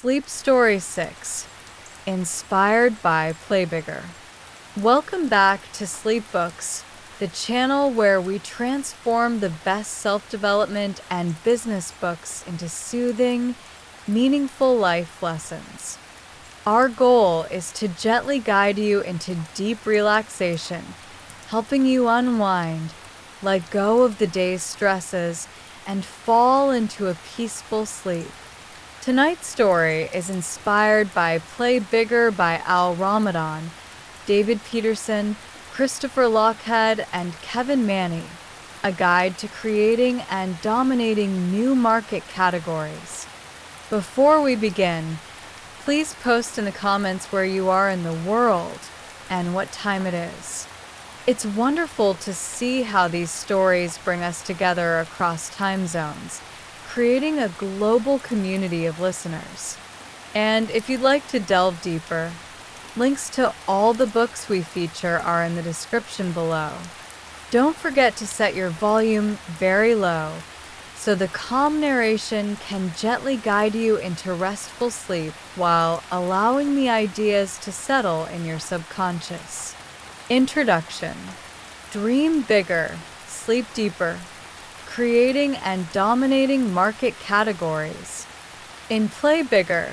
Sleep Story 6, inspired by Play Bigger. Welcome back to Sleep Books, the channel where we transform the best self-development and business books into soothing, meaningful life lessons. Our goal is to gently guide you into deep relaxation, helping you unwind, let go of the day's stresses, and fall into a peaceful sleep. Tonight's story is inspired by Play Bigger by Ramadan, David Peterson, Christopher Lochhead, and Kevin Maney, a guide to creating and dominating new market categories. Before we begin, please post in the comments where you are in the world and what time it is. It's wonderful to see how these stories bring us together across time zones, creating a global community of listeners. And if you'd like to delve deeper, links to all the books we feature are in the description below. Don't forget to set your volume very low so the calm narration can gently guide you into restful sleep while allowing the ideas to settle in your subconscious. Introduction. Dream bigger, sleep deeper, creating and dominating market categories. In Play Bigger,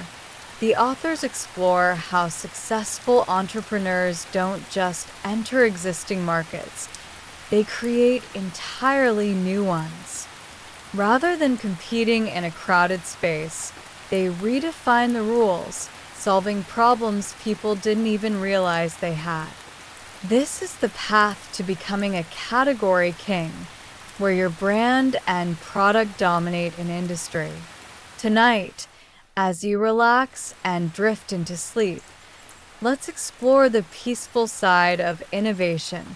the authors explore how successful entrepreneurs don't just enter existing markets, they create entirely new ones. Rather than competing in a crowded space, they redefine the rules, solving problems people didn't even realize they had. This is the path to becoming a category king, where your brand and product dominate an industry. Tonight, as you relax and drift into sleep, let's explore the peaceful side of innovation,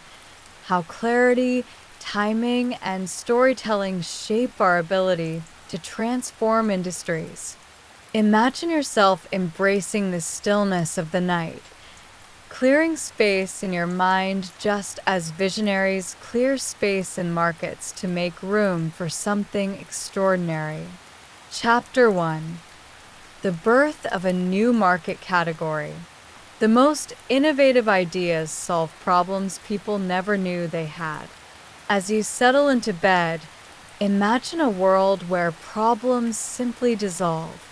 how clarity, timing, and storytelling shape our ability to transform industries. Imagine yourself embracing the stillness of the night, clearing space in your mind just as visionaries clear space in markets to make room for something extraordinary. Chapter 1. The birth of a new market category. The most innovative ideas solve problems people never knew they had. As you settle into bed, imagine a world where problems simply dissolve,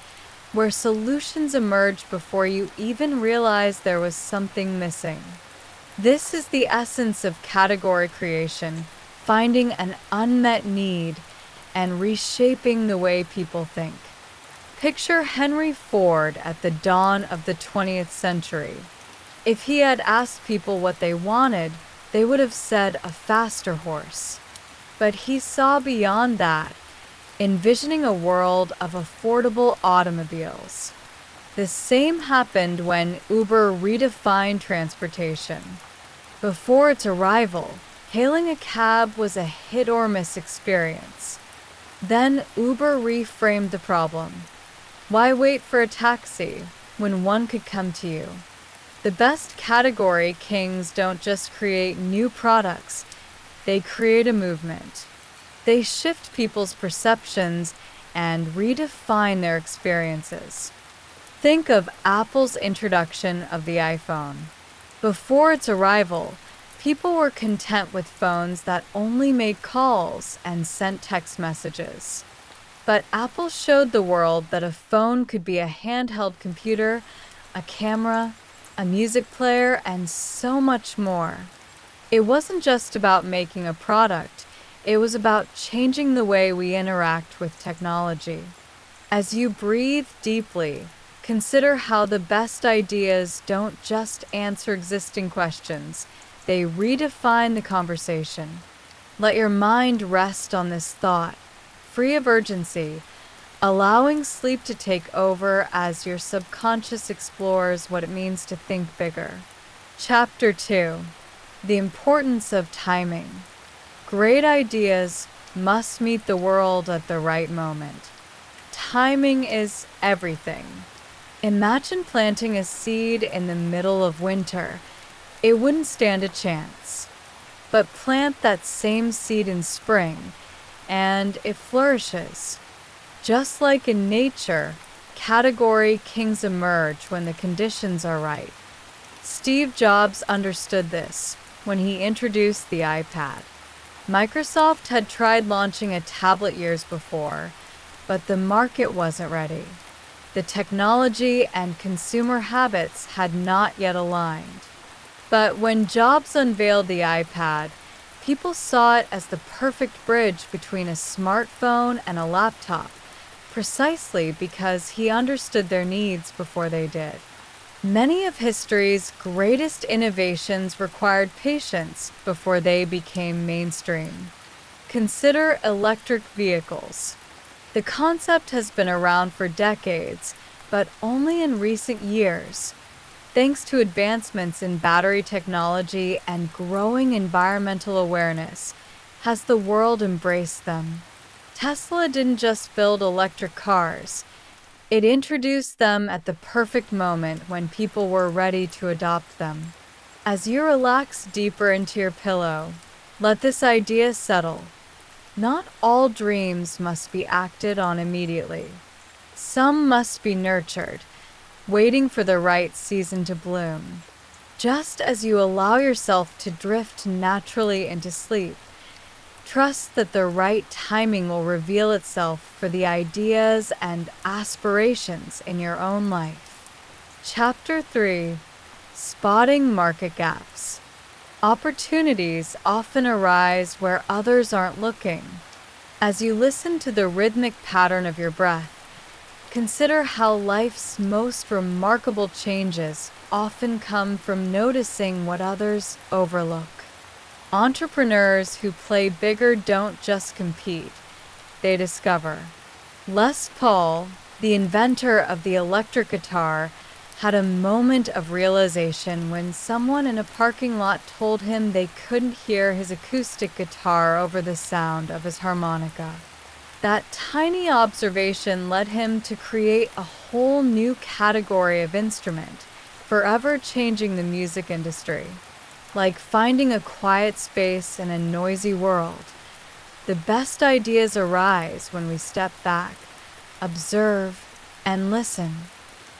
where solutions emerge before you even realize there was something missing. This is the essence of category creation, finding an unmet need and reshaping the way people think. Picture Henry Ford at the dawn of the 20th century. If he had asked people what they wanted, they would have said a faster horse. But he saw beyond that, envisioning a world of affordable automobiles. The same happened when Uber redefined transportation. Before its arrival, hailing a cab was a hit-or-miss experience. Then Uber reframed the problem. Why wait for a taxi when one could come to you? The best category kings don't just create new products, they create a movement. They shift people's perceptions and redefine their experiences. Think of Apple's introduction of the iPhone. Before its arrival, people were content with phones that only made calls and sent text messages. But Apple showed the world that a phone could be a handheld computer, a camera, a music player, and so much more. It wasn't just about making a product. It was about changing the way we interact with technology. As you breathe deeply, consider how the best ideas don't just answer existing questions, they redefine the conversation. Let your mind rest on this thought, free of urgency, allowing sleep to take over as your subconscious explores what it means to think bigger. Chapter 2. The importance of timing. Great ideas must meet the world at the right moment. Timing is everything. Imagine planting a seed in the middle of winter. It wouldn't stand a chance. But plant that same seed in spring, and it flourishes. Just like in nature, category kings emerge when the conditions are right. Steve Jobs understood this when he introduced the iPad. Microsoft had tried launching a tablet years before, but the market wasn't ready. The technology and consumer habits had not yet aligned. But when Jobs unveiled the iPad, people saw it as the perfect bridge between a smartphone and a laptop, precisely because he understood their needs before they did. Many of history's greatest innovations required patience before they became mainstream. Consider electric vehicles. The concept has been around for decades, but only in recent years, thanks to advancements in battery technology and growing environmental awareness, has the world embraced them. Tesla didn't just build electric cars. It introduced them at the perfect moment when people were ready to adopt them. As you relax deeper into your pillow, let this idea settle. Not all dreams must be acted on immediately. Some must be nurtured, waiting for the right season to bloom. Just as you allow yourself to drift naturally into sleep, trust that the right timing will reveal itself for the ideas and aspirations in your own life. Chapter 3: Spotting Market Gaps. Opportunities often arise where others aren't looking. As you listen to the rhythmic pattern of your breath, consider how life's most remarkable changes often come from noticing what others overlook. Entrepreneurs who play bigger don't just compete, they discover. Les Paul, the inventor of the electric guitar, had a moment of realization when someone in a parking lot told him they couldn't hear his acoustic guitar over the sound of his harmonica. That tiny observation led him to create a whole new category of instrument, forever changing the music industry. Like finding a quiet space in a noisy world, the best ideas arise when we step back, observe, and listen.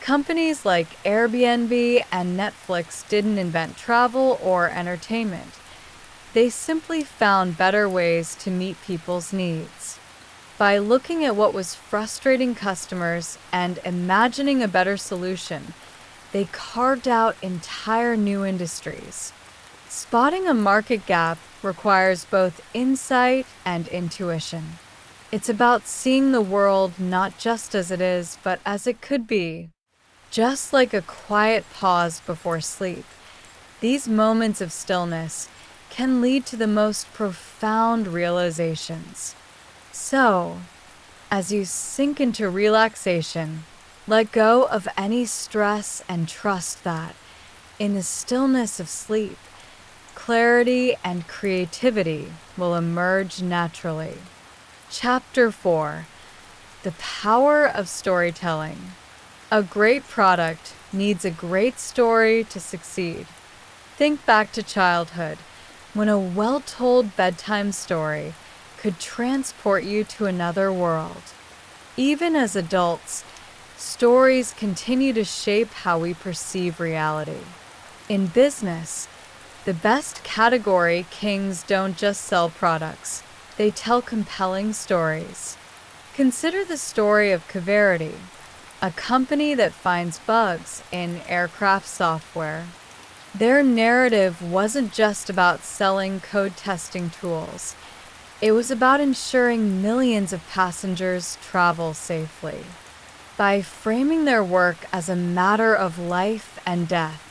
Companies like Airbnb and Netflix didn't invent travel or entertainment. They simply found better ways to meet people's needs. By looking at what was frustrating customers and imagining a better solution, they carved out entire new industries. Spotting a market gap requires both insight and intuition. It's about seeing the world not just as it is, but as it could be. Just like a quiet pause before sleep, these moments of stillness can lead to the most profound realizations. So, as you sink into relaxation, let go of any stress and trust that, in the stillness of sleep, clarity and creativity will emerge naturally. Chapter 4: The Power of Storytelling. A great product needs a great story to succeed. Think back to childhood, when a well-told bedtime story could transport you to another world. Even as adults, stories continue to shape how we perceive reality. In business, the best category kings don't just sell products, they tell compelling stories. Consider the story of Coverity, a company that finds bugs in aircraft software. Their narrative wasn't just about selling code testing tools. It was about ensuring millions of passengers travel safely. By framing their work as a matter of life and death,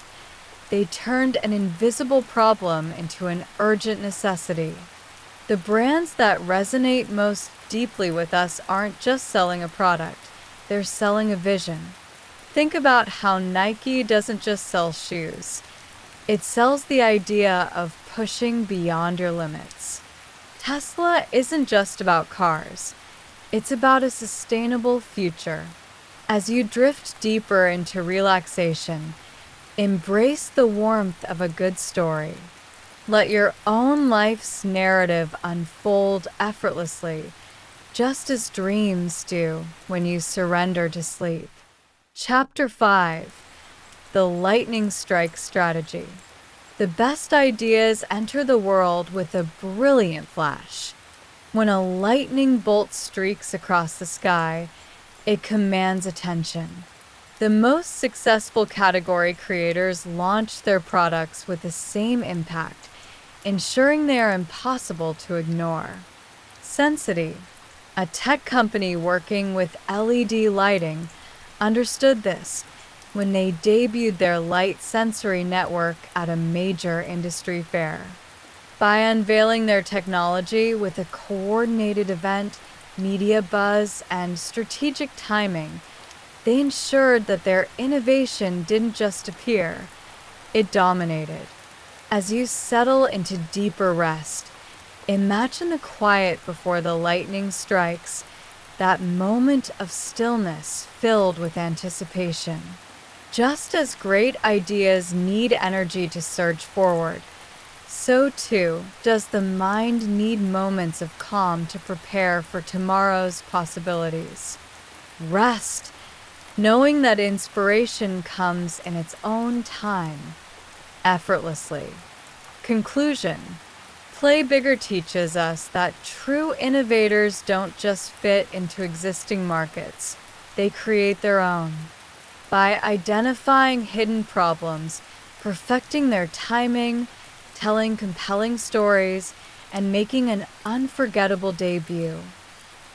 they turned an invisible problem into an urgent necessity. The brands that resonate most deeply with us aren't just selling a product, they're selling a vision. Think about how Nike doesn't just sell shoes. It sells the idea of pushing beyond your limits. Tesla isn't just about cars. It's about a sustainable future. As you drift deeper into relaxation, embrace the warmth of a good story. Let your own life's narrative unfold effortlessly, just as dreams do when you surrender to sleep. Chapter 5: The Lightning Strike Strategy. The best ideas enter the world with a brilliant flash. When a lightning bolt streaks across the sky, it commands attention. The most successful category creators launch their products with the same impact, ensuring they are impossible to ignore. Sensity, a tech company working with LED lighting, understood this when they debuted their light sensory network at a major industry fair. By unveiling their technology with a coordinated event, media buzz, and strategic timing, they ensured that their innovation didn't just appear, it dominated. As you settle into deeper rest, imagine the quiet before the lightning strikes, that moment of stillness filled with anticipation. Just as great ideas need energy to surge forward, so too does the mind need moments of calm to prepare for tomorrow's possibilities. Rest, knowing that inspiration comes in its own time, effortlessly. Conclusion: Play Bigger teaches us that true innovators don't just fit into existing markets, they create their own. By identifying hidden problems, perfecting their timing, telling compelling stories, and making an unforgettable debut,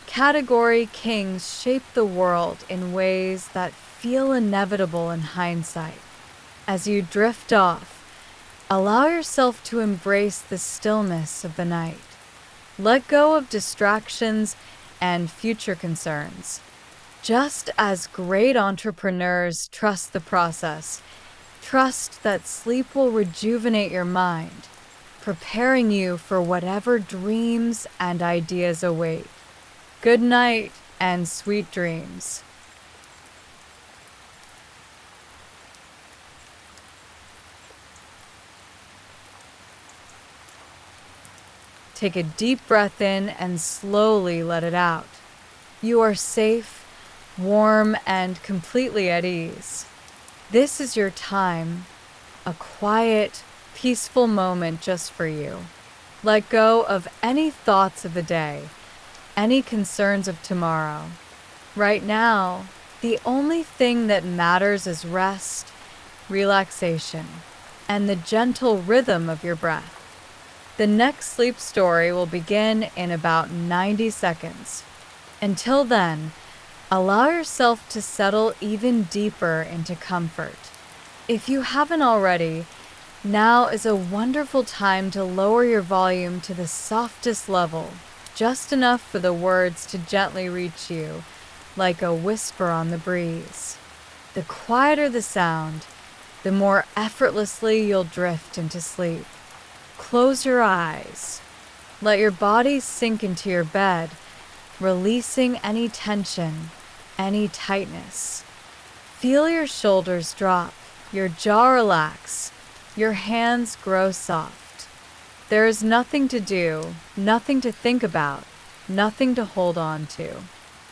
category kings shape the world in ways that feel inevitable in hindsight. As you drift off, allow yourself to embrace the stillness of the night. Let go of distractions and future concerns. Just as great entrepreneurs trust the process, trust that sleep will rejuvenate your mind, preparing you for whatever dreams and ideas await. Good night and sweet dreams. Take a deep breath in and slowly let it out. You are safe, warm, and completely at ease. This is your time, a quiet, peaceful moment just for you. Let go of any thoughts of the day, any concerns of tomorrow. Right now, the only thing that matters is rest, relaxation, and the gentle rhythm of your breath. The next sleep story will begin in about 90 seconds. Until then, allow yourself to settle even deeper into comfort. If you haven't already, now is a wonderful time to lower your volume to the softest level, just enough for the words to gently reach you, like a whisper on the breeze. The quieter the sound, the more effortlessly you'll drift into sleep. Close your eyes. Let your body sink into your bed, releasing any tension, any tightness. Feel your shoulders drop, your jaw relax, your hands grow soft. There is nothing to do, nothing to think about, nothing to hold on to.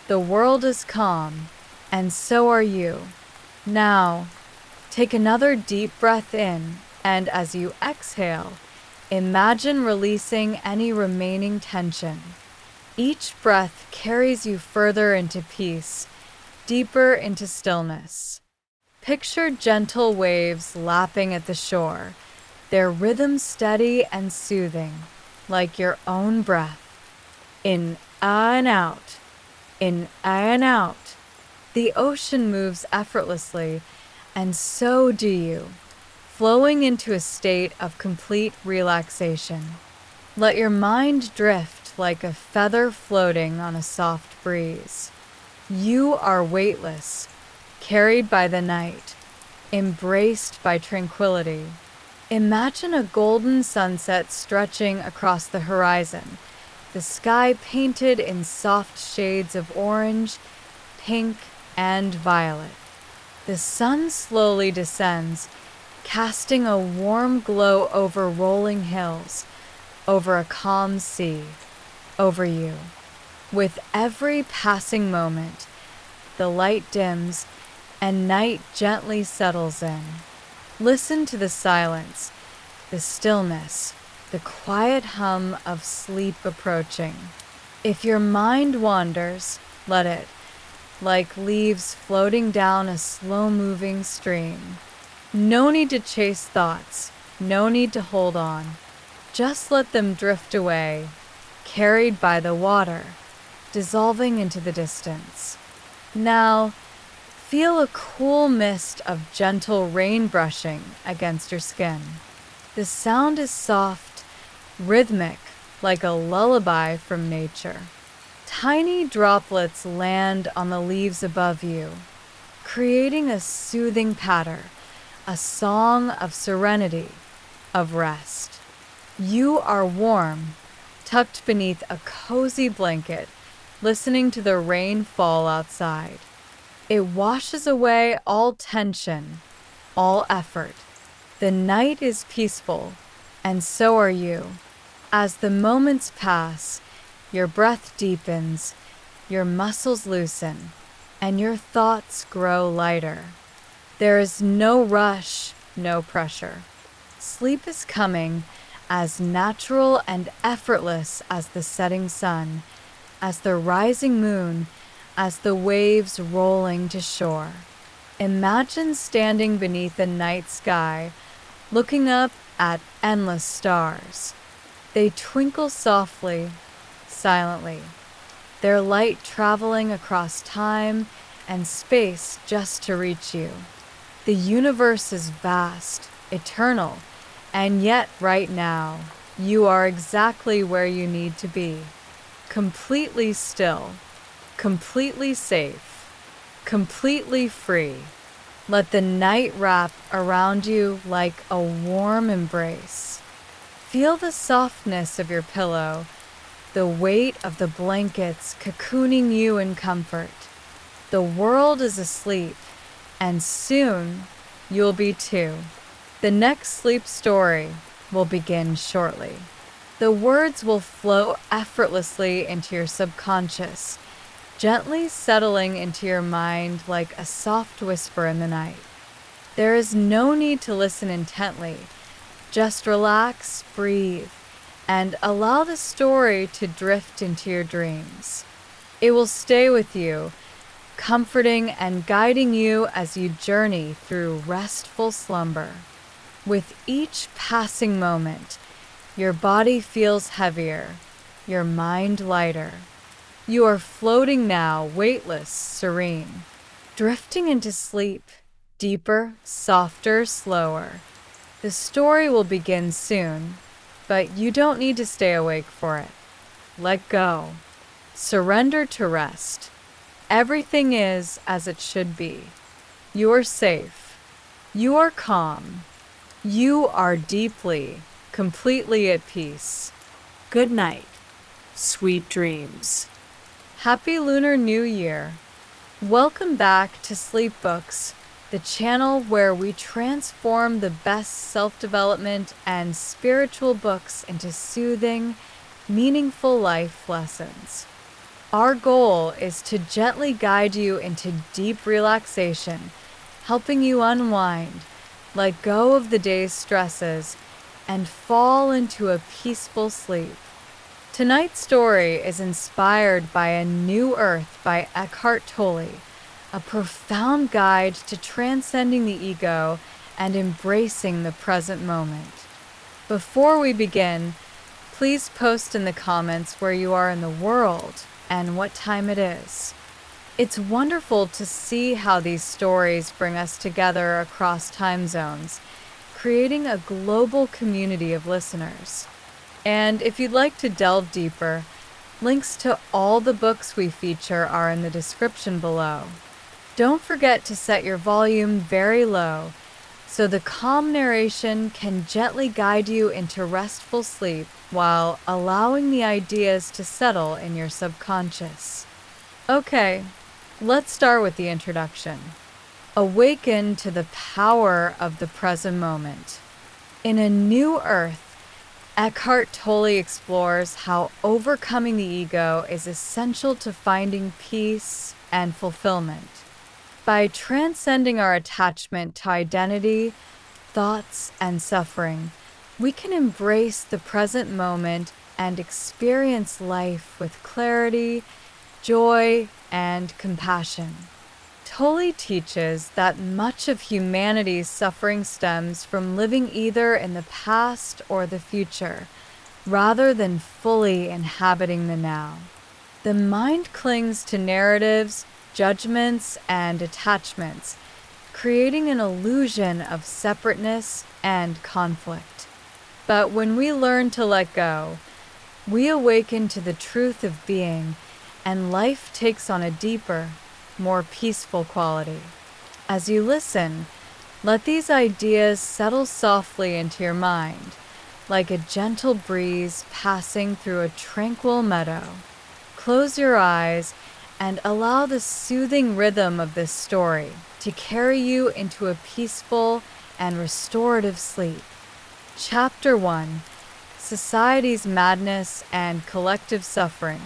The world is calm, and so are you. Now, take another deep breath in, and as you exhale, imagine releasing any remaining tension. Each breath carries you further into peace, deeper into stillness. Picture gentle waves lapping at the shore, their rhythm steady and soothing, like your own breath. In and out, in and out. The ocean moves effortlessly, and so do you, flowing into a state of complete relaxation. Let your mind drift like a feather floating on a soft breeze. You are weightless, carried by the night, embraced by tranquility. Imagine a golden sunset stretching across the horizon, the sky painted in soft shades of orange, pink, and violet. The sun slowly descends, casting a warm glow over rolling hills, over a calm sea, over you. With every passing moment, the light dims, and night gently settles in. Listen to the silence, the stillness, the quiet hum of sleep approaching. If your mind wanders, let it, like leaves floating down a slow-moving stream. No need to chase thoughts, no need to hold on. Just let them drift away, carried by the water, dissolving into the distance. Now, feel a cool mist of gentle rain brushing against your skin. The sound is soft, rhythmic, like a lullaby from nature. Tiny droplets land on the leaves above you, creating a soothing patter, a song of serenity, of rest. You are warm, tucked beneath a cozy blanket, listening to the rain fall outside. It washes away all tension, all effort. The night is peaceful, and so are you. As the moments pass, your breath deepens, your muscles loosen, and your thoughts grow lighter. There is no rush, no pressure. Sleep is coming, as natural and effortless as the setting sun, as the rising moon, as the waves rolling to shore. Imagine standing beneath a night sky, looking up at endless stars. They twinkle softly, silently, their light traveling across time and space just to reach you. The universe is vast, eternal, and yet right now, you are exactly where you need to be. Completely still, completely safe, completely free. Let the night wrap around you like a warm embrace. Feel the softness of your pillow, the weight of the blankets cocooning you in comfort. The world is asleep, and soon you'll be too. The next sleep story will begin shortly. The words will flow effortlessly into your subconscious, gently settling into your mind like a soft whisper in the night. There is no need to listen intently. Just relax, breathe, and allow the story to drift into your dreams. It will stay with you, comforting and guiding you as you journey through restful slumber. With each passing moment, your body feels heavier, your mind lighter. You are floating now, weightless, serene, drifting into sleep, deeper, softer, slower. The story will begin soon, but you don't need to stay awake for it. Let go. Surrender to rest. Everything is as it should be. You are safe. You are calm. You are deeply, completely at peace. Good night. Sweet dreams. Happy Lunar New Year. Welcome back to Sleep Books, the channel where we transform the best self-development and spiritual books into soothing, meaningful life lessons. Our goal is to gently guide you into deep relaxation, helping you unwind, let go of the day's stresses, and fall into a peaceful sleep. Tonight's story is inspired by A New Earth by Eckhart Tolle, a profound guide to transcending the ego and embracing the present moment. Before we begin, please post in the comments where you are in the world and what time it is. It's wonderful to see how these stories bring us together across time zones, creating a global community of listeners. And if you'd like to delve deeper, links to all the books we feature are in the description below. Don't forget to set your volume very low so the calm narration can gently guide you into restful sleep while allowing the ideas to settle in your subconscious. Okay, let's start with the introduction. Awaken to the power of the present moment. In A New Earth, Eckhart Tolle explores how overcoming the ego is essential to finding peace and fulfillment. By transcending our attachment to identity, thoughts, and suffering, we can embrace the present moment and experience life with clarity, joy, and compassion. Tolle teaches that much of humanity's suffering stems from living either in the past or the future, rather than fully inhabiting the now. The mind clings to narratives, judgments, and attachments, creating an illusion of separateness and conflict. But when we learn to let go, we awaken to the truth of being, and life takes on a deeper, more peaceful quality. As you listen, let these ideas settle softly into your mind, like a gentle breeze passing through a tranquil meadow. Close your eyes and allow the soothing rhythm of this story to carry you into a peaceful and restorative sleep. Chapter 1: Society's Madness and Collective Suffering.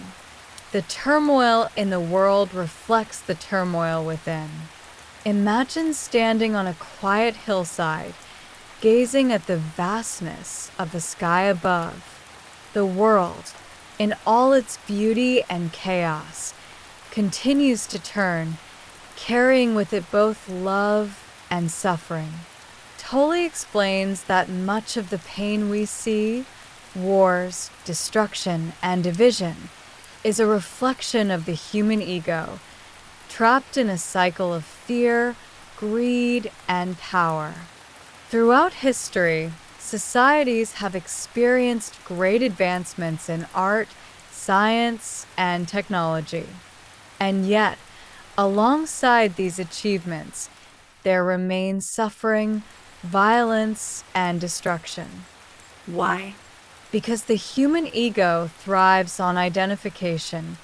The turmoil in the world reflects the turmoil within. Imagine standing on a quiet hillside, gazing at the vastness of the sky above. The world, in all its beauty and chaos, continues to turn, carrying with it both love and suffering. Tolle explains that much of the pain we see, wars, destruction, and division, is a reflection of the human ego, trapped in a cycle of fear, greed, and power. Throughout history, societies have experienced great advancements in art, science, and technology. And yet, alongside these achievements, there remains suffering, violence, and destruction. Why? Because the human ego thrives on identification,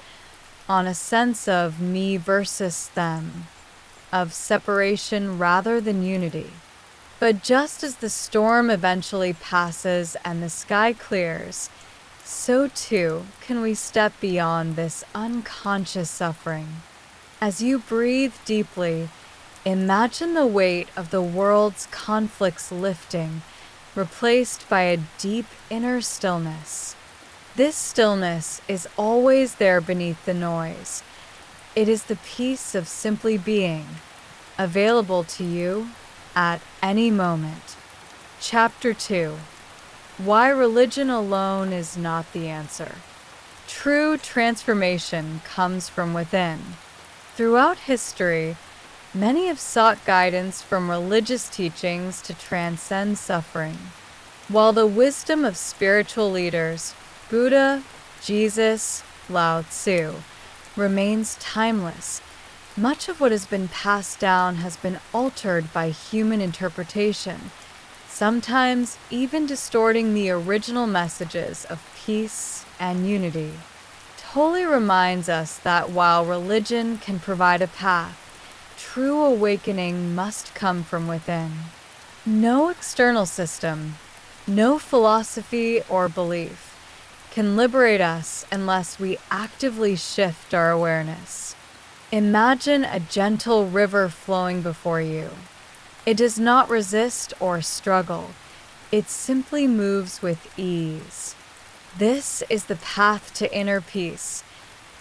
on a sense of me versus them, of separation rather than unity. But just as the storm eventually passes and the sky clears, so too can we step beyond this unconscious suffering. As you breathe deeply, imagine the weight of the world's conflicts lifting, replaced by a deep inner stillness. This stillness is always there beneath the noise. It is the peace of simply being, available to you at any moment. Chapter 2: Why Religion Alone is Not the Answer. True transformation comes from within. Throughout history, many have sought guidance from religious teachings to transcend suffering. While the wisdom of spiritual leaders, Buddha, Jesus, Lao Tzu, remains timeless, much of what has been passed down has been altered by human interpretation, sometimes even distorting the original messages of peace and unity. Tolle reminds us that while religion can provide a path, true awakening must come from within. No external system, no philosophy or belief can liberate us unless we actively shift our awareness. Imagine a gentle river flowing before you. It does not resist or struggle. It simply moves with ease. This is the path to inner peace,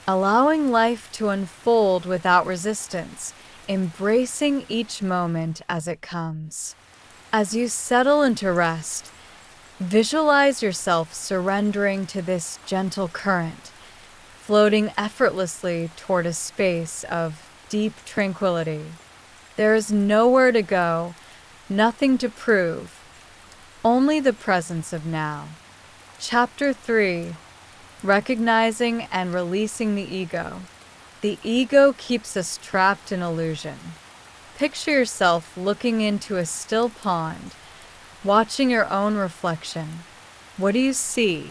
allowing life to unfold without resistance, embracing each moment as it comes. As you settle into rest, visualize yourself surrendering to this gentle current, floating effortlessly toward a space of deep tranquility. There is nowhere to go, nothing to prove, only the presence of now. Chapter 3: Recognizing and Releasing the Ego. The ego keeps us trapped in illusion. Picture yourself looking into a still pond, watching your own reflection. What do you see?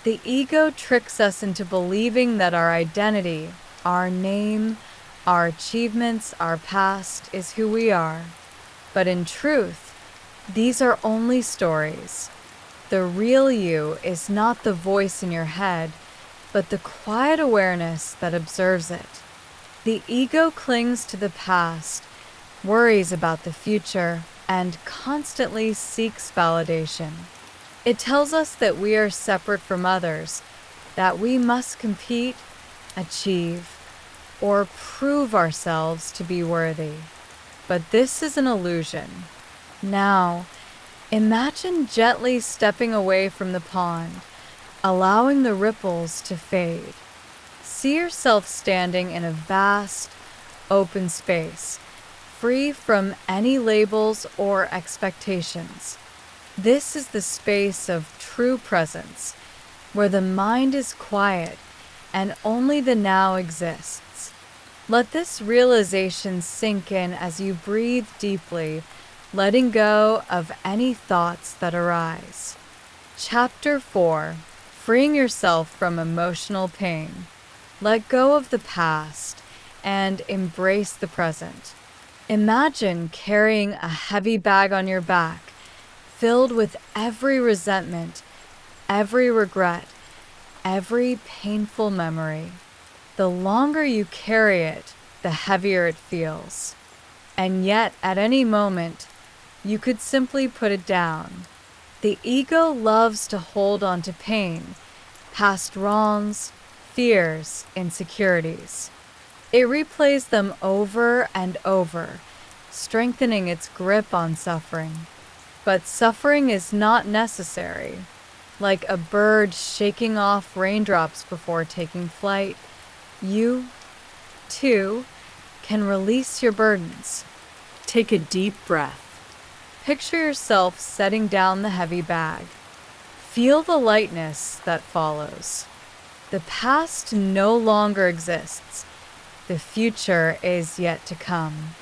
The ego tricks us into believing that our identity, our name, our achievements, our past is who we are. But in truth, these are only stories. The real you is not the voice in your head, but the quiet awareness that observes it. The ego clings to the past, worries about the future, and constantly seeks validation. It tells us that we are separate from others, that we must compete, achieve, or prove ourselves to be worthy. But this is an illusion. Now, imagine gently stepping away from the pond, allowing the ripples to fade. See yourself standing in a vast, open space, free from any labels or expectations. This is the space of true presence, where the mind is quiet and only the now exists. Let this realization sink in as you breathe deeply, letting go of any thoughts that arise. Chapter 4: Freeing yourself from emotional pain. Let go of the past and embrace the present. Imagine carrying a heavy bag on your back, filled with every resentment, every regret, every painful memory. The longer you carry it, the heavier it feels. And yet, at any moment, you could simply put it down. The ego loves to hold on to pain, past wrongs, fears, insecurities. It replays them over and over, strengthening its grip on suffering. But suffering is not necessary. Like a bird shaking off raindrops before taking flight, you, too, can release your burdens. Take a deep breath. Picture yourself setting down the heavy bag. Feel the lightness that follows. The past no longer exists. The future is yet to come.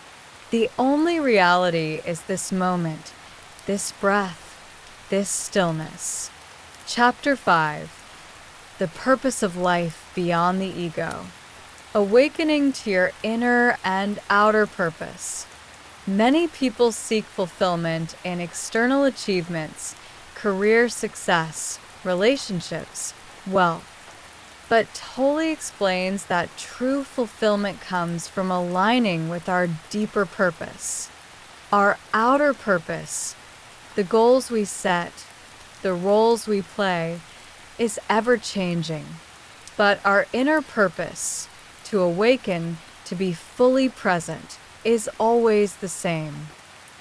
The only reality is this moment, this breath, this stillness. Chapter 5: The Purpose of Life Beyond the Ego. Awakening to your inner and outer purpose. Many people seek fulfillment in external achievements, career success, relationships, wealth. But Tolle explains that true fulfillment comes from aligning with our deeper purpose. Our outer purpose, the goals we set, the roles we play, is ever-changing. But our inner purpose, to awaken, to be fully present, is always the same.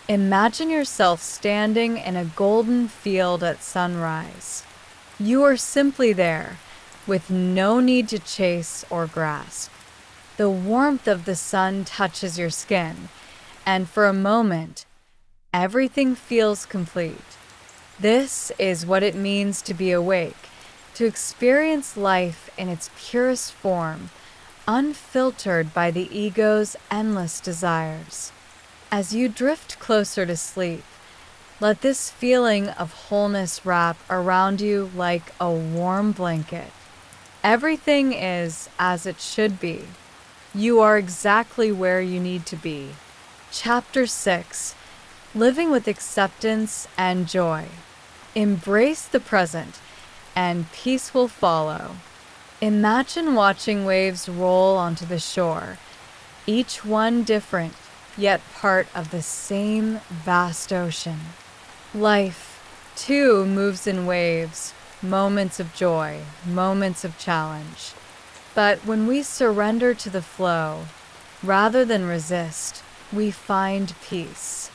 Imagine yourself standing in a golden field at sunrise. You are simply there, with no need to chase or grasp. The warmth of the sun touches your skin, and for a moment, everything feels complete. This is what it means to be awake, to experience life in its purest form, unfiltered by the ego's endless desires. As you drift closer to sleep, let this feeling of wholeness wrap around you like a warm blanket. Everything is as it should be. You are exactly where you need to be. Chapter 6: Living with Acceptance and Joy. Embrace the present, and peace will follow. Imagine watching waves roll onto the shore, each one different, yet part of the same vast ocean. Life, too, moves in waves, moments of joy, moments of challenge. But when we surrender to the flow, rather than resist, we find peace.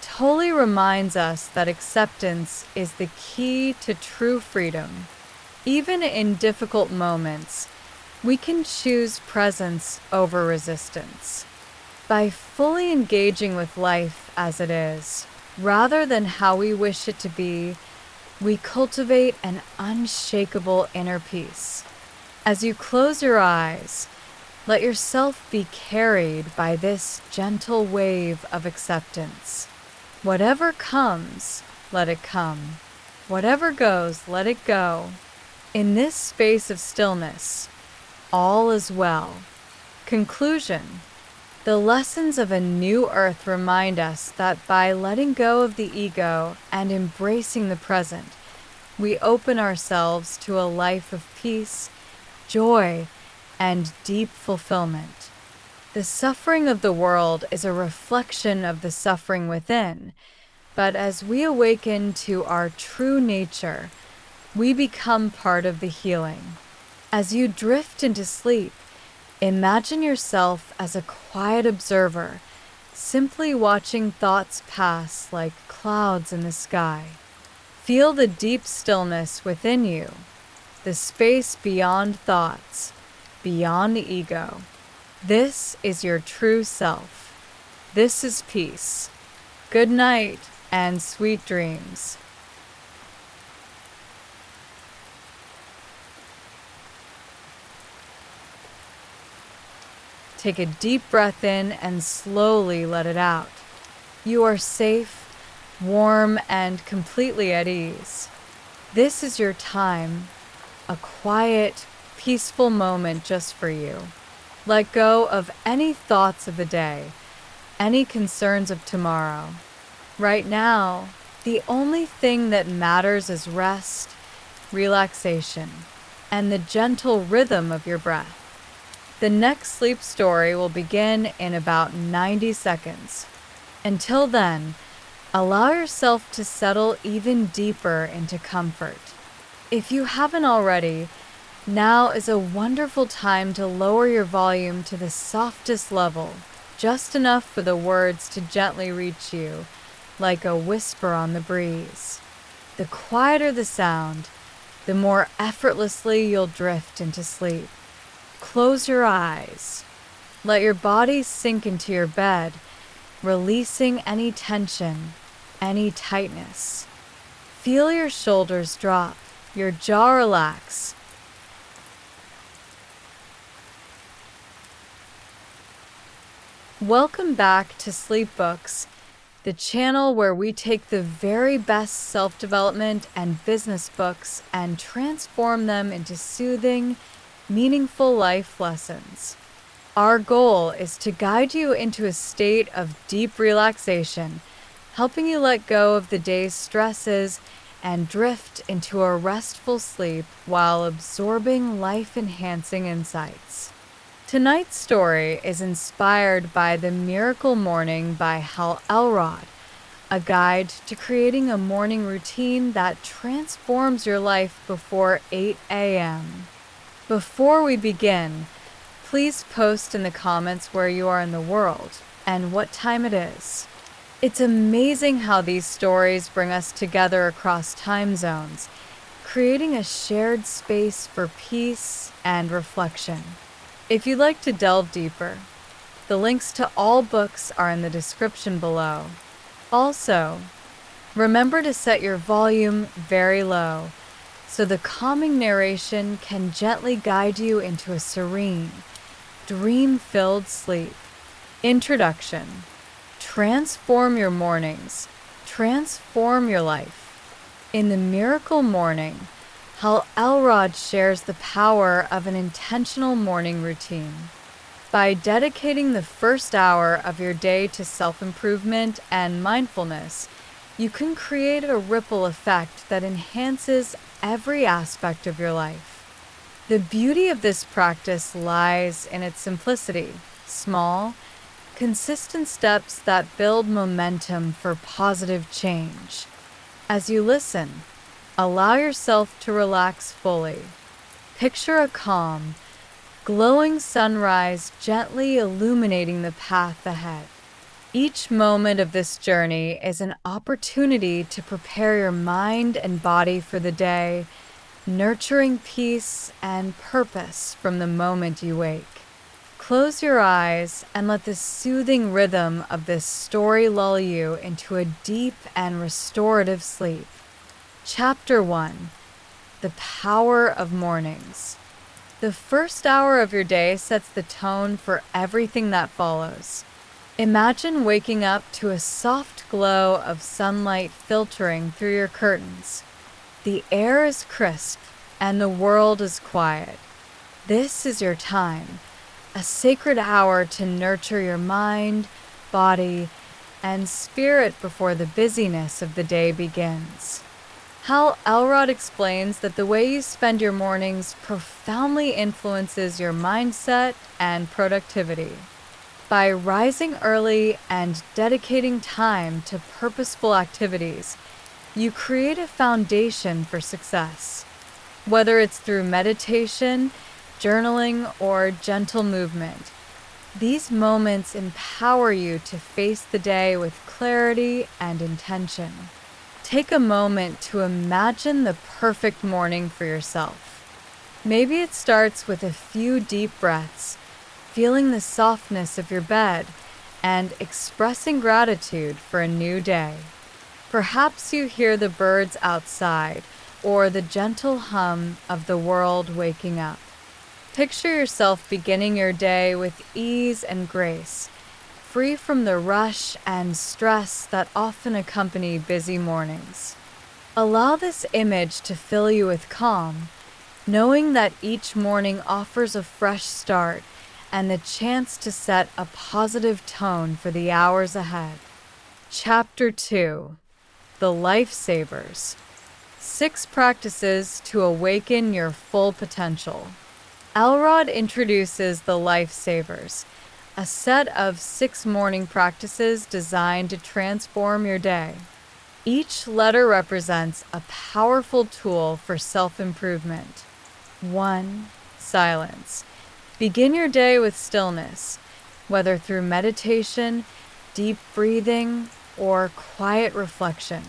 Tolle reminds us that acceptance is the key to true freedom. Even in difficult moments, we can choose presence over resistance. By fully engaging with life as it is, rather than how we wish it to be, we cultivate an unshakable inner peace. As you close your eyes, let yourself be carried by this gentle wave of acceptance. Whatever comes, let it come. Whatever goes, let it go. In this space of stillness, all is well. Conclusion: the lessons of a new earth remind us that by letting go of the ego and embracing the present, we open ourselves to a life of peace, joy, and deep fulfillment. The suffering of the world is a reflection of the suffering within, but as we awaken to our true nature, we become part of the healing. As you drift into sleep, imagine yourself as a quiet observer, simply watching thoughts pass like clouds in the sky. Feel the deep stillness within you, the space beyond thoughts, beyond the ego. This is your true self. This is peace. Good night and sweet dreams. Take a deep breath in and slowly let it out. You are safe, warm, and completely at ease. This is your time, a quiet, peaceful moment just for you. Let go of any thoughts of the day, any concerns of tomorrow. Right now, the only thing that matters is rest, relaxation, and the gentle rhythm of your breath. The next sleep story will begin in about 90 seconds. Until then, allow yourself to settle even deeper into comfort. If you haven't already, now is a wonderful time to lower your volume to the softest level, just enough for the words to gently reach you, like a whisper on the breeze. The quieter the sound, the more effortlessly you'll drift into sleep. Close your eyes. Let your body sink into your bed, releasing any tension, any tightness. Feel your shoulders drop, your jaw relax. Welcome back to Sleep Books, the channel where we take the very best self-development and business books and transform them into soothing, meaningful life lessons. Our goal is to guide you into a state of deep relaxation, helping you let go of the day's stresses and drift into a restful sleep while absorbing life-enhancing insights. Tonight's story is inspired by The Miracle Morning by Hal Elrod, a guide to creating a morning routine that transforms your life before 8 a.m. Before we begin, please post in the comments where you are in the world and what time it is. It's amazing how these stories bring us together across time zones, creating a shared space for peace and reflection. If you'd like to delve deeper, the links to all books are in the description below. Also, remember to set your volume very low, so the calming narration can gently guide you into a serene, dream-filled sleep. Introduction. Transform your mornings. Transform your life. In The Miracle Morning, Hal Elrod shares the power of an intentional morning routine. By dedicating the first hour of your day to self-improvement and mindfulness, you can create a ripple effect that enhances every aspect of your life. The beauty of this practice lies in its simplicity, small, consistent steps that build momentum for positive change. As you listen, allow yourself to relax fully. Picture a calm, glowing sunrise gently illuminating the path ahead. Each moment of this journey is an opportunity to prepare your mind and body for the day, nurturing peace and purpose from the moment you wake. Close your eyes and let the soothing rhythm of this story lull you into a deep and restorative sleep. Chapter 1. The Power of Mornings. The first hour of your day sets the tone for everything that follows. Imagine waking up to a soft glow of sunlight filtering through your curtains. The air is crisp and the world is quiet. This is your time, a sacred hour to nurture your mind, body, and spirit before the busyness of the day begins. Hal Elrod explains that the way you spend your mornings profoundly influences your mindset and productivity. By rising early and dedicating time to purposeful activities, you create a foundation for success. Whether it's through meditation, journaling, or gentle movement, these moments empower you to face the day with clarity and intention. Take a moment to imagine the perfect morning for yourself. Maybe it starts with a few deep breaths, feeling the softness of your bed, and expressing gratitude for a new day. Perhaps you hear the birds outside or the gentle hum of the world waking up. Picture yourself beginning your day with ease and grace, free from the rush and stress that often accompany busy mornings. Allow this image to fill you with calm, knowing that each morning offers a fresh start and the chance to set a positive tone for the hours ahead. Chapter 2: The Lifesavers. 6 Practices to Awaken Your Full Potential. Elrod introduces the Lifesavers, a set of 6 morning practices designed to transform your day. Each letter represents a powerful tool for self-improvement. 1. Silence. Begin your day with stillness, whether through meditation, deep breathing, or quiet reflection.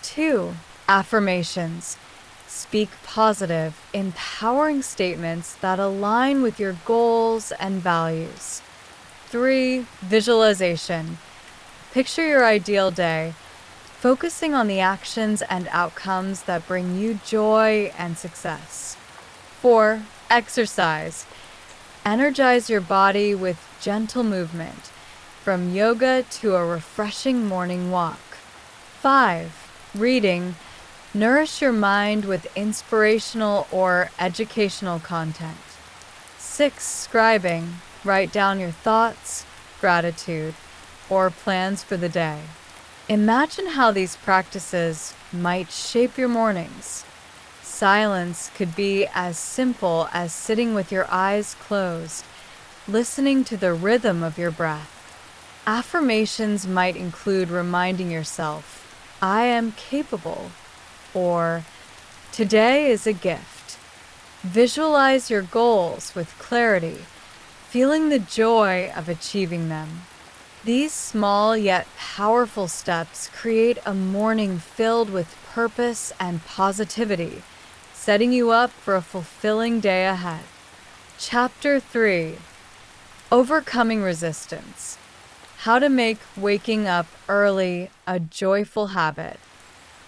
2. Affirmations. Speak positive, empowering statements that align with your goals and values. 3. Visualization. Picture your ideal day, focusing on the actions and outcomes that bring you joy and success. 4. Exercise. Energize your body with gentle movement, from yoga to a refreshing morning walk. 5. Reading. Nourish your mind with inspirational or educational content. 6. Scribing. Write down your thoughts, gratitude, or plans for the day. Imagine how these practices might shape your mornings. Silence could be as simple as sitting with your eyes closed, listening to the rhythm of your breath. Affirmations might include reminding yourself, "I am capable," or "Today is a gift." Visualize your goals with clarity, feeling the joy of achieving them. These small yet powerful steps create a morning filled with purpose and positivity, setting you up for a fulfilling day ahead. Chapter 3: Overcoming Resistance. How to make waking up early a joyful habit.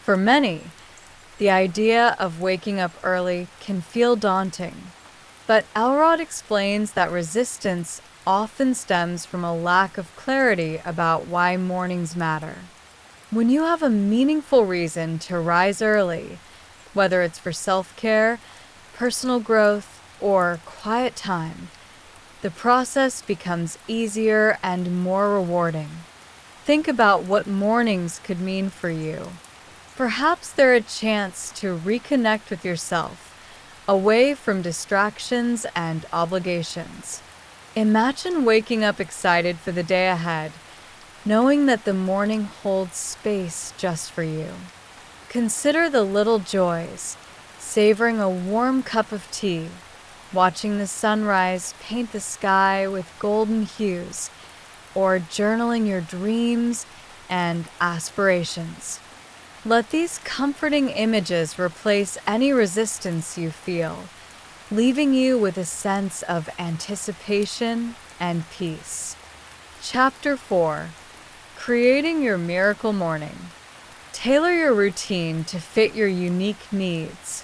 For many, the idea of waking up early can feel daunting, but Elrod explains that resistance often stems from a lack of clarity about why mornings matter. When you have a meaningful reason to rise early, whether it's for self-care, personal growth, or quiet time, the process becomes easier and more rewarding. Think about what mornings could mean for you. Perhaps they're a chance to reconnect with yourself, away from distractions and obligations. Imagine waking up excited for the day ahead, knowing that the morning holds space just for you. Consider the little joys, savoring a warm cup of tea, watching the sunrise paint the sky with golden hues, or journaling your dreams and aspirations. Let these comforting images replace any resistance you feel, leaving you with a sense of anticipation and peace. Chapter 4: Creating Your Miracle Morning. Tailor your routine to fit your unique needs.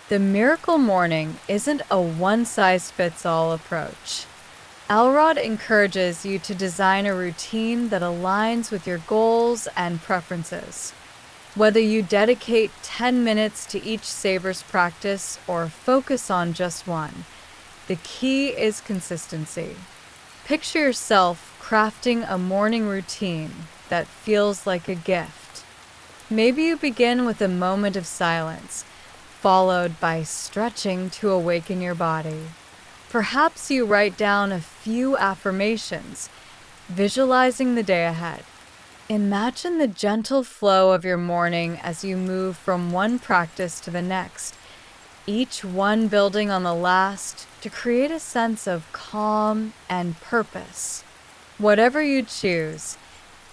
The miracle morning isn't a one-size-fits-all approach. Elrod encourages you to design a routine that aligns with your goals and preferences. Whether you dedicate 10 minutes to each Savers practice or focus on just one, the key is consistency. Picture yourself crafting a morning routine that feels like a gift. Maybe you begin with a moment of silence, followed by stretching to awaken your body. Perhaps you write down a few affirmations, Visualizing the day ahead. Imagine the gentle flow of your morning as you move from one practice to the next, each one building on the last to create a sense of calm and purpose. Whatever you choose,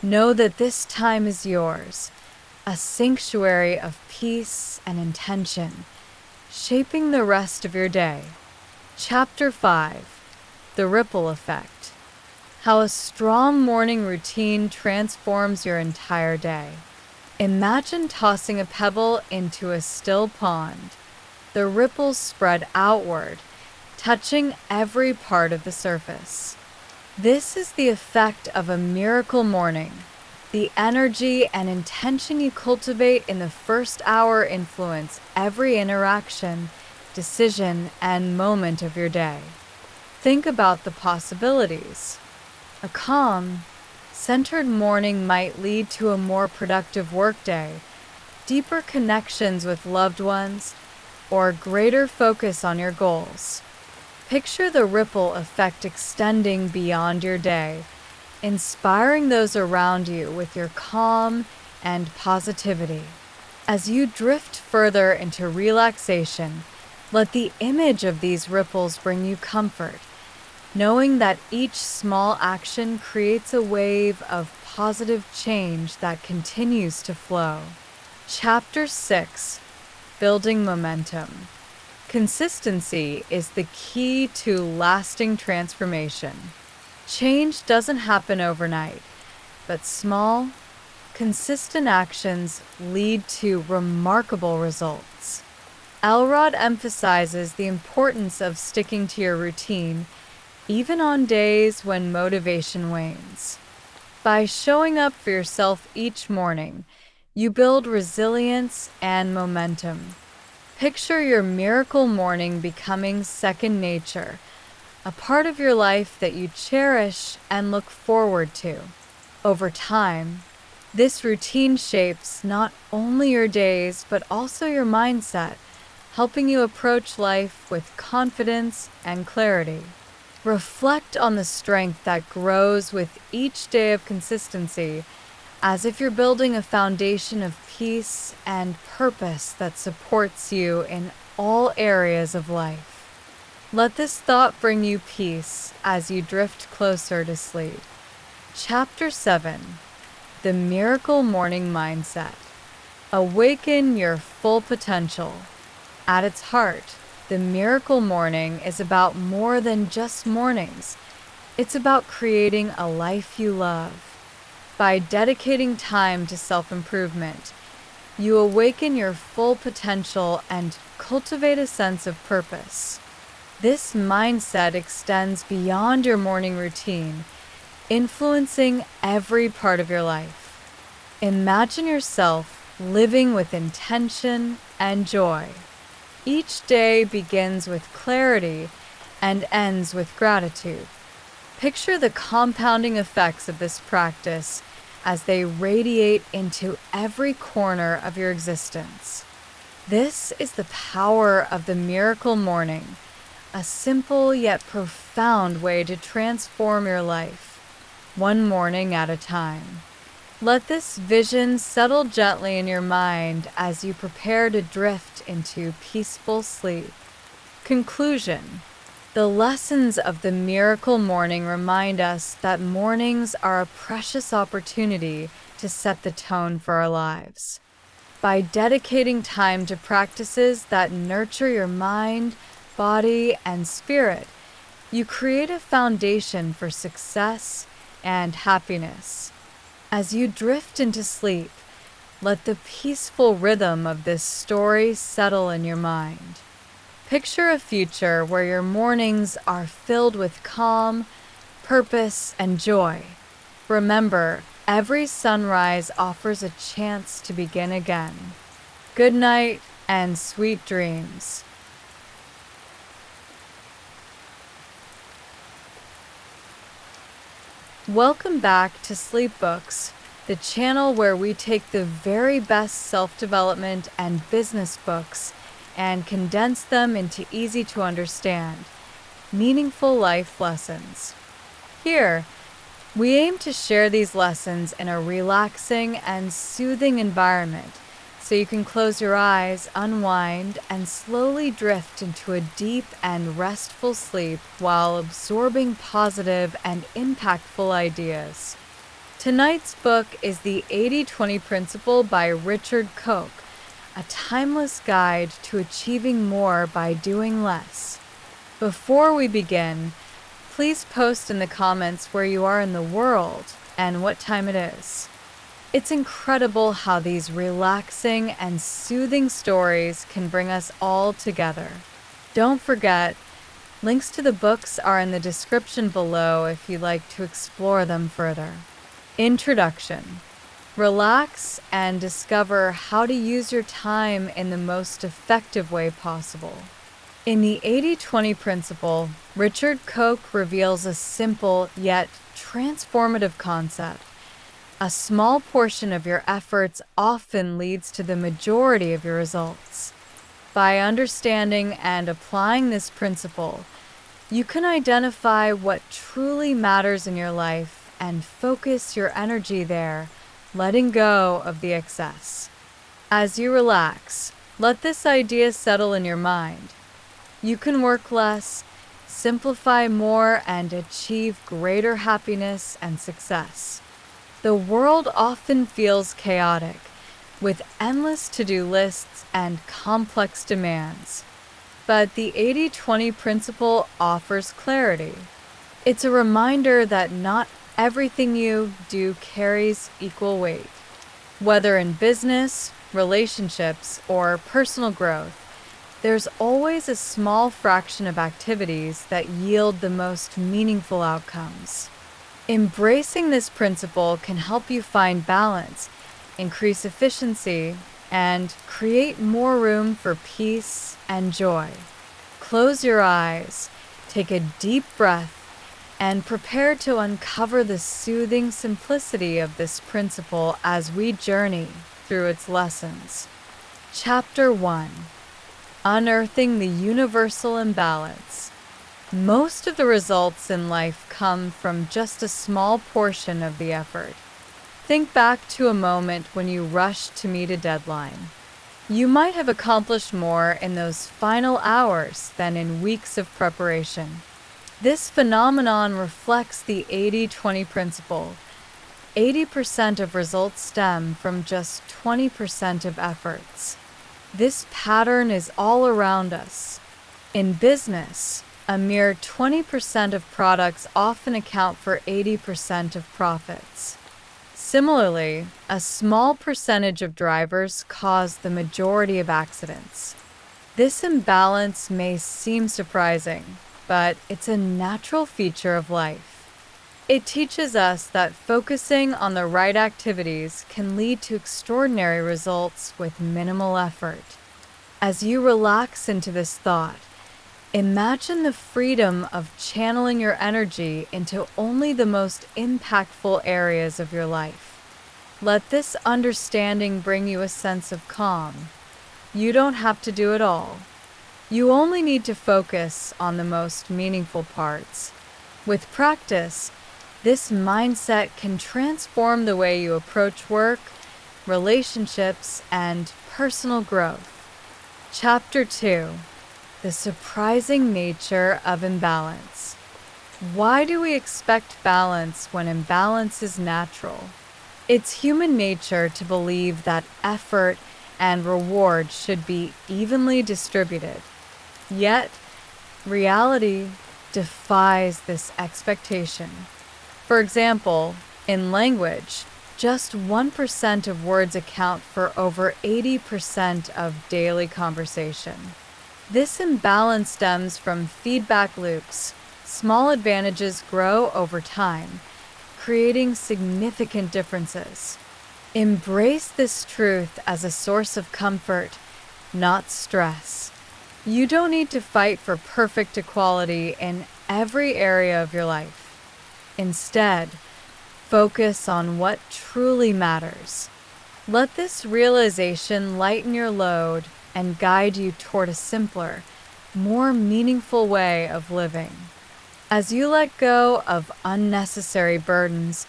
know that this time is yours, a sanctuary of peace and intention, shaping the rest of your day. Chapter 5: The Ripple Effect. How a strong morning routine transforms your entire day. Imagine tossing a pebble into a still pond. The ripples spread outward, touching every part of the surface. This is the effect of a miracle morning. The energy and intention you cultivate in the first hour influence every interaction, decision, and moment of your day. Think about the possibilities. A calm, centered morning might lead to a more productive workday, deeper connections with loved ones, or greater focus on your goals. Picture the ripple effect extending beyond your day, inspiring those around you with your calm and positivity. As you drift further into relaxation, let the image of these ripples bring you comfort, knowing that each small action creates a wave of positive change that continues to flow. Chapter 6: Building Momentum. Consistency is the key to lasting transformation. Change doesn't happen overnight, but small, consistent actions lead to remarkable results. Elrod emphasizes the importance of sticking to your routine even on days when motivation wanes. By showing up for yourself each morning, you build resilience and momentum. Picture your miracle morning becoming second nature, a part of your life that you cherish and look forward to. Over time, this routine shapes not only your days but also your mindset, helping you approach life with confidence and clarity. Reflect on the strength that grows with each day of consistency, as if you're building a foundation of peace and purpose that supports you in all areas of life. Let this thought bring you peace as you drift closer to sleep. Chapter 7: The Miracle Morning Mindset. Awaken your full potential. At its heart, the miracle morning is about more than just mornings. It's about creating a life you love. By dedicating time to self-improvement, you awaken your full potential and cultivate a sense of purpose. This mindset extends beyond your morning routine, influencing every part of your life. Imagine yourself living with intention and joy. Each day begins with clarity and ends with gratitude. Picture the compounding effects of this practice as they radiate into every corner of your existence. This is the power of the miracle morning, a simple yet profound way to transform your life, one morning at a time. Let this vision settle gently in your mind as you prepare to drift into peaceful sleep. Conclusion: the lessons of the miracle morning remind us that mornings are a precious opportunity to set the tone for our lives. By dedicating time to practices that nurture your mind, body, and spirit, you create a foundation for success and happiness. As you drift into sleep, let the peaceful rhythm of this story settle in your mind. Picture a future where your mornings are filled with calm, purpose, and joy. Remember, every sunrise offers a chance to begin again. Good night and sweet dreams. Welcome back to Sleep Books, the channel where we take the very best self-development and business books and condense them into easy-to-understand, meaningful life lessons. Here, We aim to share these lessons in a relaxing and soothing environment so you can close your eyes, unwind, and slowly drift into a deep and restful sleep while absorbing positive and impactful ideas. Tonight's book is the 80-20 Principle by Richard Koch, a timeless guide to achieving more by doing less. Before we begin, please post in the comments where you are in the world and what time it is. It's incredible how these relaxing and soothing stories can bring us all together. Don't forget, links to the books are in the description below if you'd like to explore them further. Introduction. Relax and discover how to use your time in the most effective way possible. In the 80-20 principle, Richard Koch reveals a simple yet transformative concept. A small portion of your efforts often leads to the majority of your results. By understanding and applying this principle, you can identify what truly matters in your life and focus your energy there, letting go of the excess. As you relax, let this idea settle in your mind. You can work less, simplify more, and achieve greater happiness and success. The world often feels chaotic, with endless to-do lists and complex demands. But the 80-20 principle offers clarity. It's a reminder that not everything you do carries equal weight. Whether in business, relationships, or personal growth, there's always a small fraction of activities that yield the most meaningful outcomes. Embracing this principle can help you find balance, increase efficiency, and create more room for peace and joy. Close your eyes, take a deep breath, and prepare to uncover the soothing simplicity of this principle as we journey through its lessons. Chapter 1. Unearthing the Universal Imbalance. Most of the results in life come from just a small portion of the effort. Think back to a moment when you rushed to meet a deadline. You might have accomplished more in those final hours than in weeks of preparation. This phenomenon reflects the 80-20 principle. 80% of results stem from just 20% of efforts. This pattern is all around us. In business, a mere 20% of products often account for 80% of profits. Similarly, a small percentage of drivers cause the majority of accidents. This imbalance may seem surprising, but it's a natural feature of life. It teaches us that focusing on the right activities can lead to extraordinary results with minimal effort. As you relax into this thought, imagine the freedom of channeling your energy into only the most impactful areas of your life. Let this understanding bring you a sense of calm. You don't have to do it all. You only need to focus on the most meaningful parts. With practice, this mindset can transform the way you approach work, relationships, and personal growth. Chapter 2. The surprising nature of imbalance. Why do we expect balance when imbalance is natural? It's human nature to believe that effort and reward should be evenly distributed. Yet, reality defies this expectation. For example, in language, just 1% of words account for over 80% of daily conversation. This imbalance stems from feedback loops. Small advantages grow over time, creating significant differences. Embrace this truth as a source of comfort, not stress. You don't need to fight for perfect equality in every area of your life. Instead, focus on what truly matters. Let this realization lighten your load and guide you toward a simpler, more meaningful way of living. As you let go of unnecessary burdens,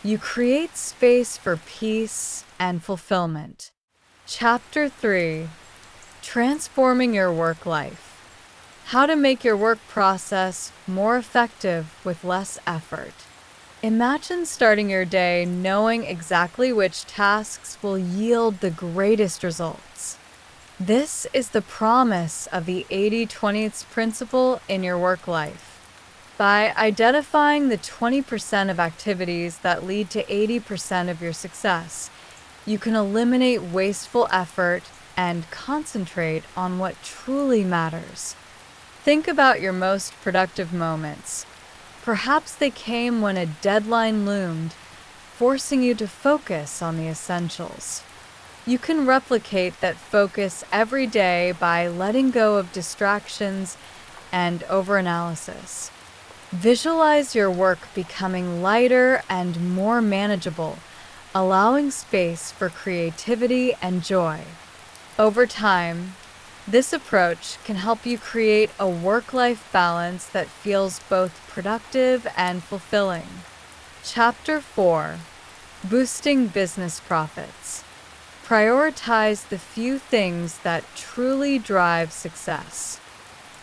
you create space for peace and fulfillment. Chapter 3: Transforming Your Work Life. How to make your work process more effective with less effort. Imagine starting your day knowing exactly which tasks will yield the greatest results. This is the promise of the 80/20 principle in your work life. By identifying the 20% of activities that lead to 80% of your success, you can eliminate wasteful effort and concentrate on what truly matters. Think about your most productive moments. Perhaps they came when a deadline loomed, forcing you to focus on the essentials. You can replicate that focus every day by letting go of distractions and overanalysis. Visualize your work becoming lighter and more manageable, allowing space for creativity and joy. Over time, this approach can help you create a work-life balance that feels both productive and fulfilling. Chapter 4: Boosting Business Profits. Prioritize the few things that truly drive success.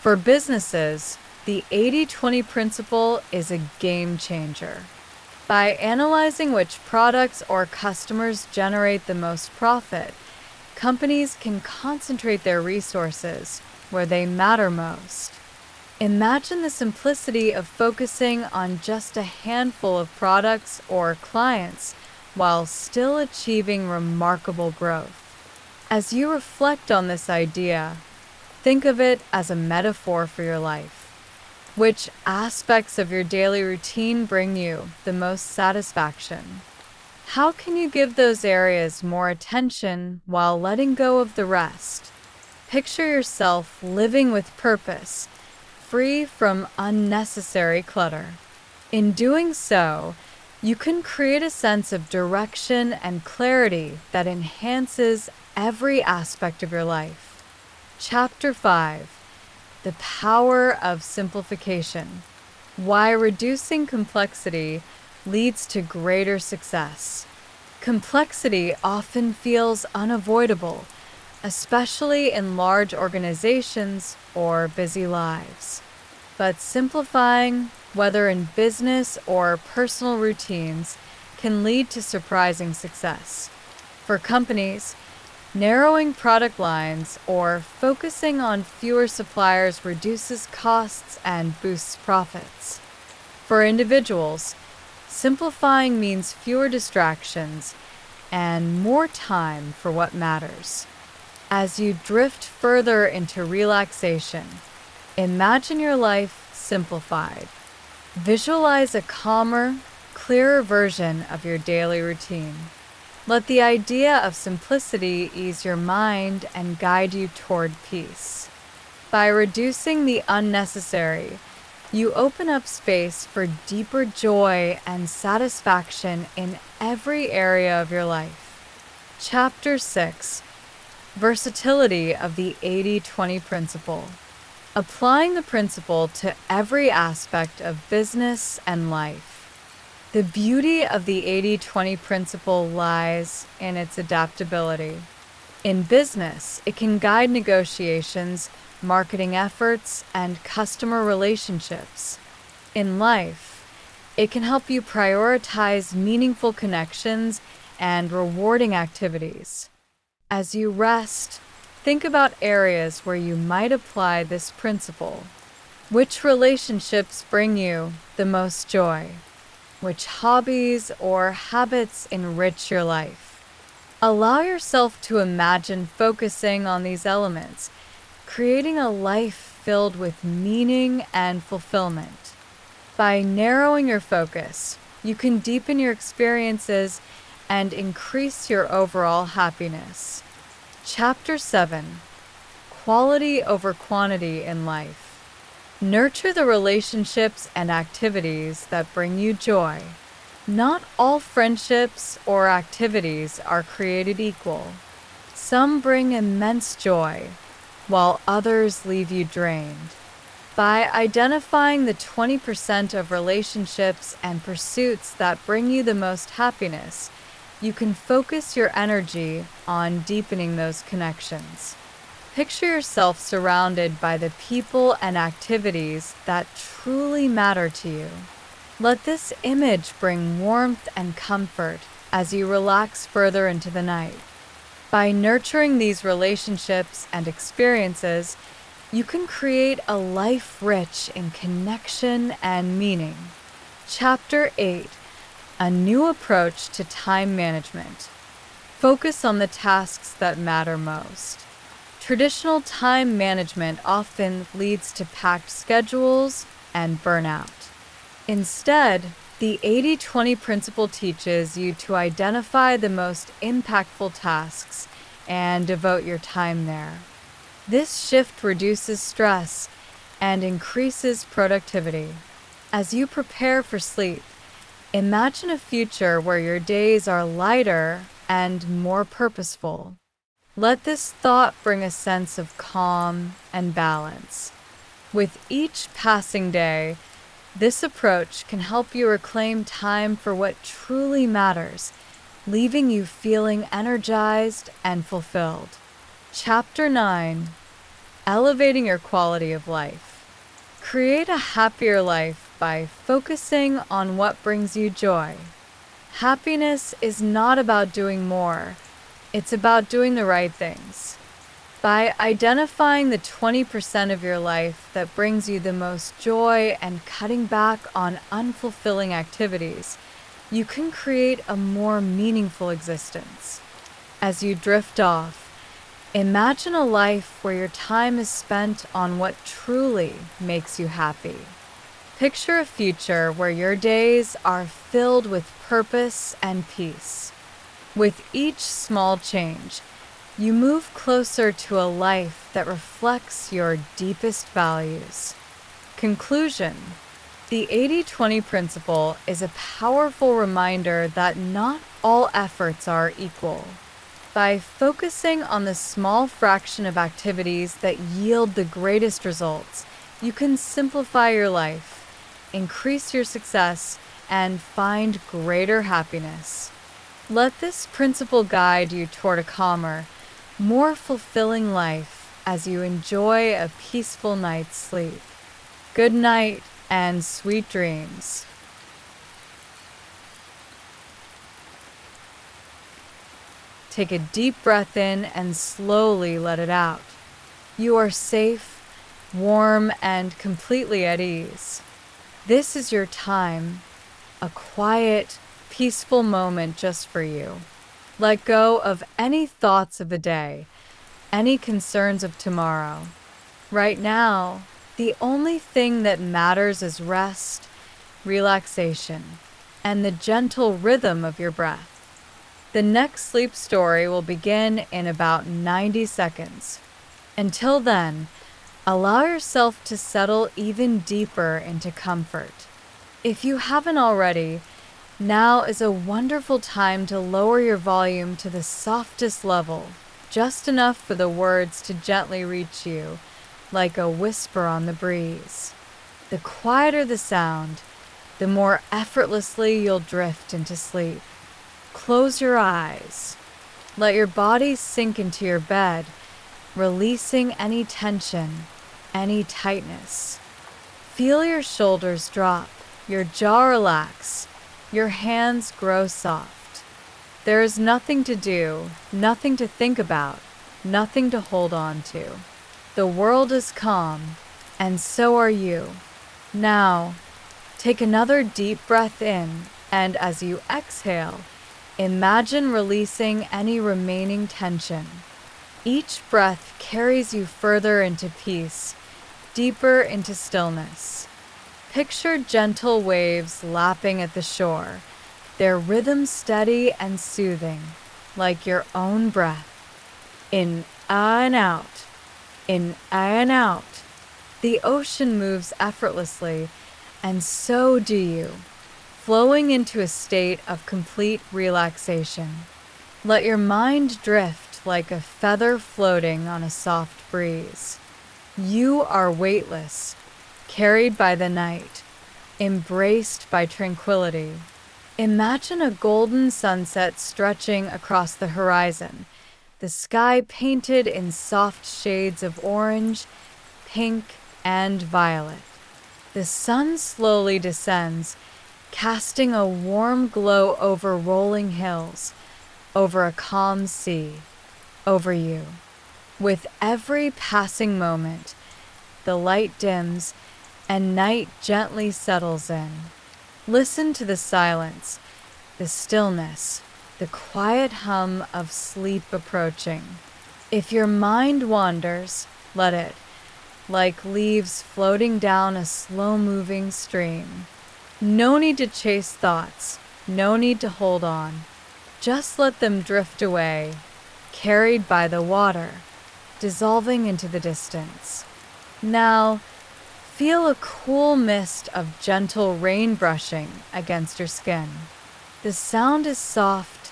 For businesses, the 80/20 principle is a game changer. By analyzing which products or customers generate the most profit, companies can concentrate their resources where they matter most. Imagine the simplicity of focusing on just a handful of products or clients while still achieving remarkable growth. As you reflect on this idea, think of it as a metaphor for your life. Which aspects of your daily routine bring you the most satisfaction? How can you give those areas more attention while letting go of the rest? Picture yourself living with purpose, free from unnecessary clutter. In doing so, you can create a sense of direction and clarity that enhances every aspect of your life. Chapter 5: The Power of Simplification. Why reducing complexity leads to greater success. Complexity often feels unavoidable, especially in large organizations or busy lives. But simplifying, whether in business or personal routines, can lead to surprising success. For companies, narrowing product lines or focusing on fewer suppliers reduces costs and boosts profits. For individuals, simplifying means fewer distractions and more time for what matters. As you drift further into relaxation, imagine your life simplified. Visualize a calmer, clearer version of your daily routine. Let the idea of simplicity ease your mind and guide you toward peace. By reducing the unnecessary, you open up space for deeper joy and satisfaction in every area of your life. Chapter 6: Versatility of the 80/20 principle. Applying the principle to every aspect of business and life. The beauty of the 80/20 principle lies in its adaptability. In business, it can guide negotiations, marketing efforts, and customer relationships. In life, it can help you prioritize meaningful connections and rewarding activities. As you rest, think about areas where you might apply this principle. Which relationships bring you the most joy? Which hobbies or habits enrich your life? Allow yourself to imagine focusing on these elements, creating a life filled with meaning and fulfillment. By narrowing your focus, you can deepen your experiences and increase your overall happiness. Chapter 7: Quality over quantity in life. Nurture the relationships and activities that bring you joy. Not all friendships or activities are created equal. Some bring immense joy, while others leave you drained. By identifying the 20% of relationships and pursuits that bring you the most happiness, you can focus your energy on deepening those connections. Picture yourself surrounded by the people and activities that truly matter to you. Let this image bring warmth and comfort as you relax further into the night. By nurturing these relationships and experiences, you can create a life rich in connection and meaning. Chapter 8: A New Approach to Time Management. Focus on the tasks that matter most. Traditional time management often leads to packed schedules and burnout. Instead, the 80-20 principle teaches you to identify the most impactful tasks and devote your time there. This shift reduces stress and increases productivity. As you prepare for sleep, imagine a future where your days are lighter and more purposeful. Let this thought bring a sense of calm and balance. With each passing day, this approach can help you reclaim time for what truly matters, leaving you feeling energized and fulfilled. Chapter 9: Elevating Your Quality of Life. Create a happier life by focusing on what brings you joy. Happiness is not about doing more, it's about doing the right things. By identifying the 20% of your life that brings you the most joy and cutting back on unfulfilling activities, you can create a more meaningful existence. As you drift off, imagine a life where your time is spent on what truly makes you happy. Picture a future where your days are filled with purpose and peace. With each small change, you move closer to a life that reflects your deepest values. Conclusion: the 80-20 principle is a powerful reminder that not all efforts are equal. By focusing on the small fraction of activities that yield the greatest results, you can simplify your life, increase your success, and find greater happiness. Let this principle guide you toward a calmer, more fulfilling life as you enjoy a peaceful night's sleep. Good night and sweet dreams. Take a deep breath in and slowly let it out. You are safe, warm, and completely at ease. This is your time, a quiet, peaceful moment just for you. Let go of any thoughts of the day, any concerns of tomorrow. Right now, the only thing that matters is rest, relaxation, and the gentle rhythm of your breath. The next sleep story will begin in about 90 seconds. Until then, allow yourself to settle even deeper into comfort. If you haven't already, now is a wonderful time to lower your volume to the softest level, just enough for the words to gently reach you, like a whisper on the breeze. The quieter the sound, the more effortlessly you'll drift into sleep. Close your eyes. Let your body sink into your bed, releasing any tension, any tightness. Feel your shoulders drop, your jaw relax, your hands grow soft. There is nothing to do, nothing to think about, nothing to hold on to. The world is calm, and so are you. Now, take another deep breath in, and as you exhale, imagine releasing any remaining tension. Each breath carries you further into peace, deeper into stillness. Picture gentle waves lapping at the shore, their rhythm steady and soothing, like your own breath. In and out, in and out. The ocean moves effortlessly, and so do you, flowing into a state of complete relaxation. Let your mind drift like a feather floating on a soft breeze. You are weightless, carried by the night, embraced by tranquility. Imagine a golden sunset stretching across the horizon, the sky painted in soft shades of orange, pink, and violet. The sun slowly descends, casting a warm glow over rolling hills, over a calm sea, over you. With every passing moment, the light dims and night gently settles in. Listen to the silence, the stillness, the quiet hum of sleep approaching. If your mind wanders, let it, like leaves floating down a slow-moving stream. No need to chase thoughts, no need to hold on. Just let them drift away, carried by the water, dissolving into the distance. Now, feel a cool mist of gentle rain brushing against your skin. The sound is soft,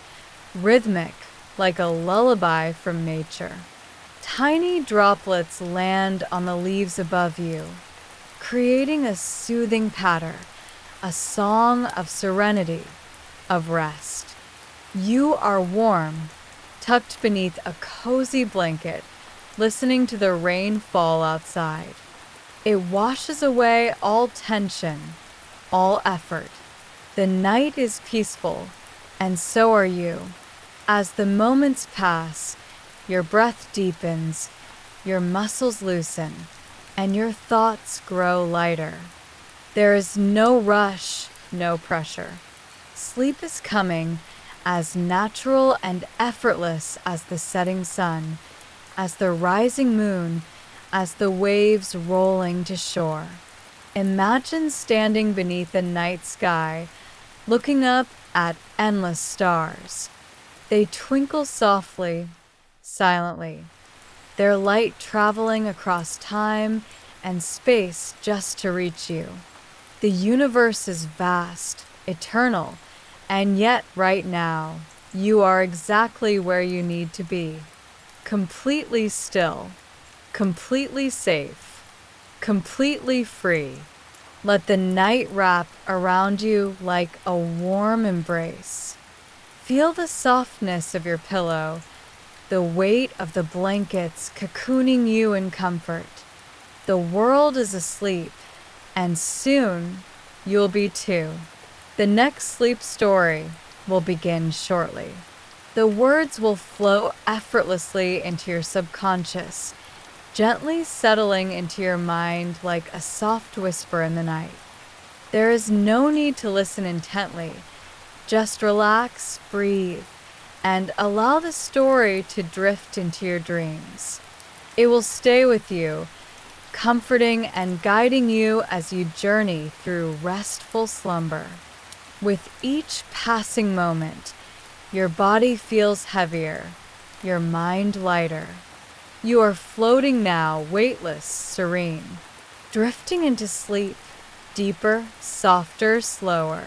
rhythmic, like a lullaby from nature. Tiny droplets land on the leaves above you, creating a soothing patter, a song of serenity, of rest. You are warm, tucked beneath a cozy blanket, listening to the rain fall outside. It washes away all tension, all effort. The night is peaceful, and so are you. As the moments pass, your breath deepens, your muscles loosen, and your thoughts grow lighter. There is no rush, no pressure. Sleep is coming, as natural and effortless as the setting sun, as the rising moon, as the waves rolling to shore. Imagine standing beneath a night sky, looking up at endless stars. They twinkle softly, silently, their light traveling across time and space just to reach you. The universe is vast, eternal, and yet right now, you are exactly where you need to be. Completely still, completely safe, completely free. Let the night wrap around you like a warm embrace. Feel the softness of your pillow, the weight of the blankets cocooning you in comfort. The world is asleep, and soon you'll be too. The next sleep story will begin shortly. The words will flow effortlessly into your subconscious, gently settling into your mind like a soft whisper in the night. There is no need to listen intently. Just relax, breathe, and allow the story to drift into your dreams. It will stay with you, comforting and guiding you as you journey through restful slumber. With each passing moment, your body feels heavier, your mind lighter. You are floating now, weightless, serene, drifting into sleep, deeper, softer, slower.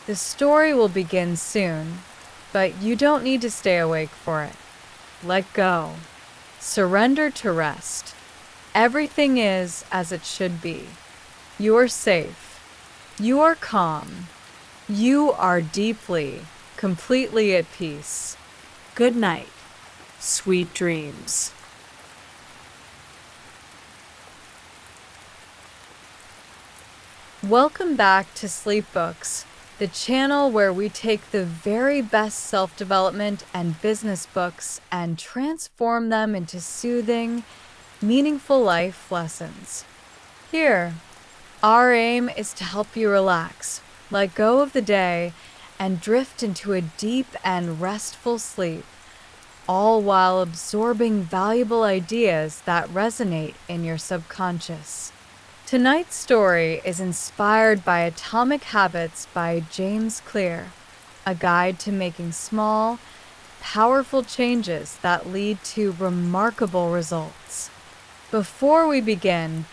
The story will begin soon, but you don't need to stay awake for it. Let go. Surrender to rest. Everything is as it should be. You are safe. You are calm. You are deeply, completely at peace. Good night. Sweet dreams. Welcome back to Sleep Books, the channel where we take the very best self-development and business books and transform them into soothing, meaningful life lessons. Here, our aim is to help you relax, let go of the day, and drift into a deep and restful sleep, all while absorbing valuable ideas that resonate in your subconscious. Tonight's story is inspired by Atomic Habits by James Clear, a guide to making small, powerful changes that lead to remarkable results. Before we begin,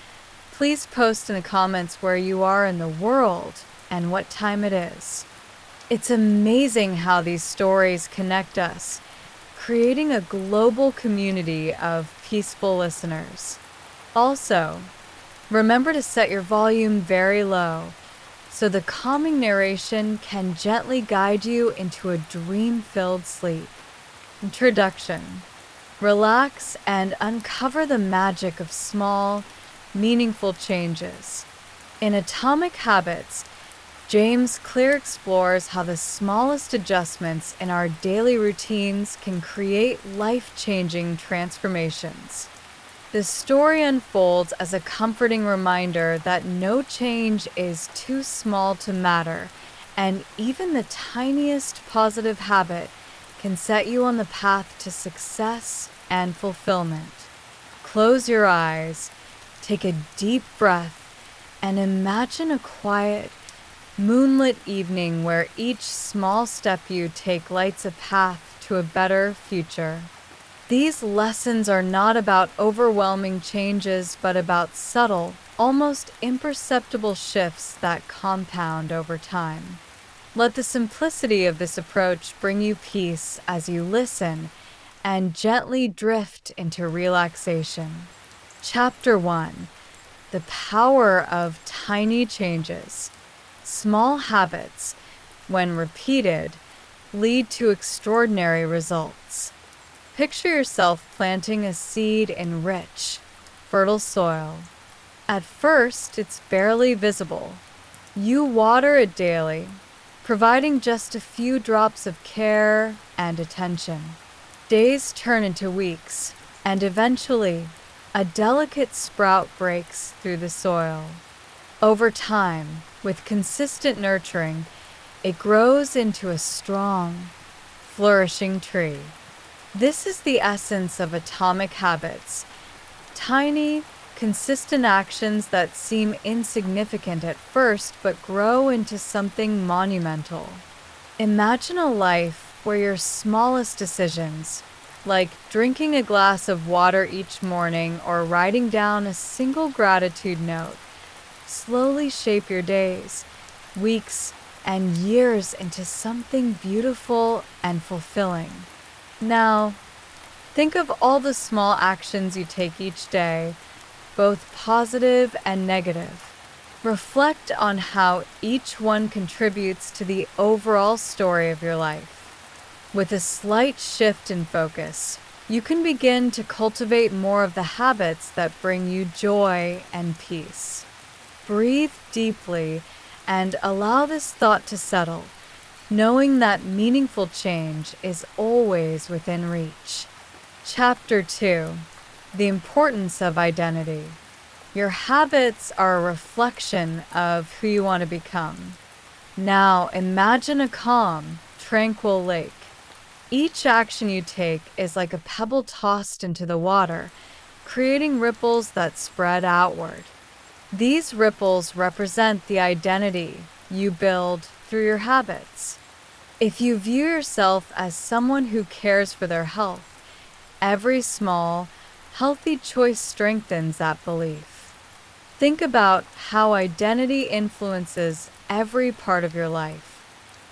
please post in the comments where you are in the world and what time it is. It's amazing how these stories connect us, creating a global community of peaceful listeners. Also, Remember to set your volume very low so the calming narration can gently guide you into a dream-filled sleep. Introduction. Relax and uncover the magic of small, meaningful changes. In Atomic Habits, James Clear explores how the smallest adjustments in our daily routines can create life-changing transformations. The story unfolds as a comforting reminder that no change is too small to matter, and even the tiniest positive habit can set you on the path to success and fulfillment. Close your eyes, take a deep breath, and imagine a quiet, moonlit evening where each small step you take lights a path to a better future. These lessons are not about overwhelming changes, but about subtle, almost imperceptible shifts that compound over time. Let the simplicity of this approach bring you peace as you listen and gently drift into relaxation. Chapter 1. The Power of Tiny Changes. Small habits, when repeated, lead to extraordinary results. Picture yourself planting a seed in rich, fertile soil. At first, it's barely visible. You water it daily, providing just a few drops of care and attention. Days turn into weeks, and eventually, a delicate sprout breaks through the soil. Over time, with consistent nurturing, it grows into a strong, flourishing tree. This is the essence of Atomic Habits. Tiny, consistent actions that seem insignificant at first but grow into something monumental. Imagine a life where your smallest decisions, like drinking a glass of water each morning or writing down a single gratitude note, slowly shape your days, weeks, and years into something beautiful and fulfilling. Now, think of all the small actions you take each day, both positive and negative. Reflect on how each one contributes to the overall story of your life. With a slight shift in focus, you can begin to cultivate more of the habits that bring you joy and peace. Breathe deeply and allow this thought to settle, knowing that meaningful change is always within reach. Chapter 2. The Importance of Identity. Your habits are a reflection of who you want to become. Now imagine a calm, tranquil lake. Each action you take is like a pebble tossed into the water, creating ripples that spread outward. These ripples represent the identity you build through your habits. If you view yourself as someone who cares for their health, every small, healthy choice strengthens that belief. Think about how identity influences every part of your life.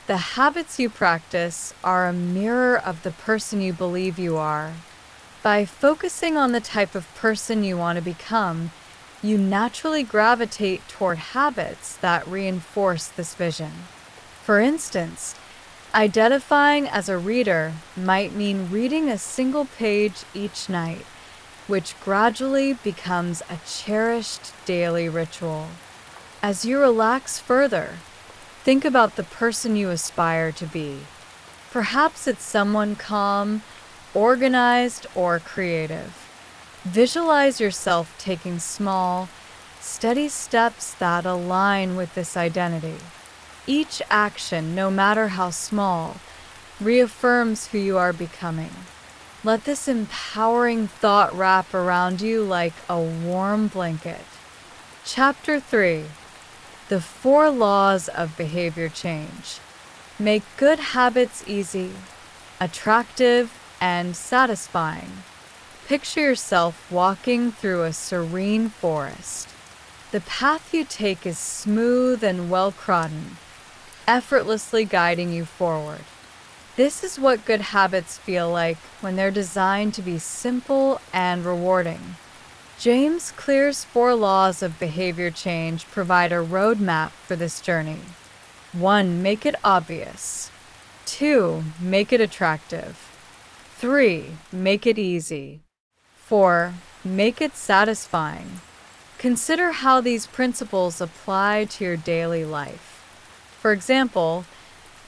The habits you practice are a mirror of the person you believe you are. By focusing on the type of person you want to become, you naturally gravitate toward habits that reinforce this vision. For instance, identifying as a reader might mean reading a single page each night, which gradually becomes a cherished daily ritual. As you relax further, think about the person you aspire to be. Perhaps it's someone calm, organized, or creative. Visualize yourself taking small, steady steps that align with this identity. Each action, no matter how small, reaffirms who you are becoming. Let this empowering thought wrap around you like a warm blanket. Chapter 3. The 4 Laws of Behavior Change. Make good habits easy, attractive, and satisfying. Picture yourself walking through a serene forest. The path you take is smooth and well-trodden, effortlessly guiding you forward. This is what good habits feel like when they're designed to be simple and rewarding. James Clear's 4 laws of behavior change provide a roadmap for this journey. 1. Make it obvious. 2. Make it attractive. 3. Make it easy. 4. Make it satisfying. Consider how these principles apply to your daily life. For example,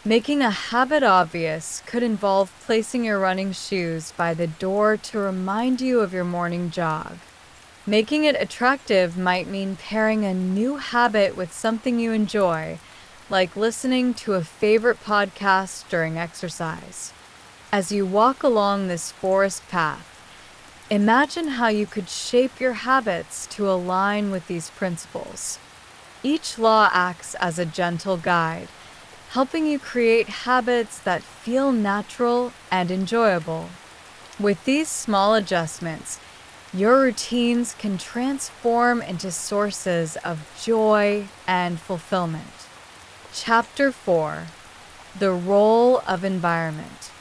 making a habit obvious could involve placing your running shoes by the door to remind you of your morning jog. Making it attractive might mean pairing a new habit with something you enjoy, like listening to a favorite podcast during exercise. As you walk along this forest path, imagine how you could shape your habits to align with these principles. Each law acts as a gentle guide, helping you create habits that feel natural and enjoyable. With these small adjustments, your routines can transform into sources of joy and fulfillment. Chapter 4. The Role of Environment.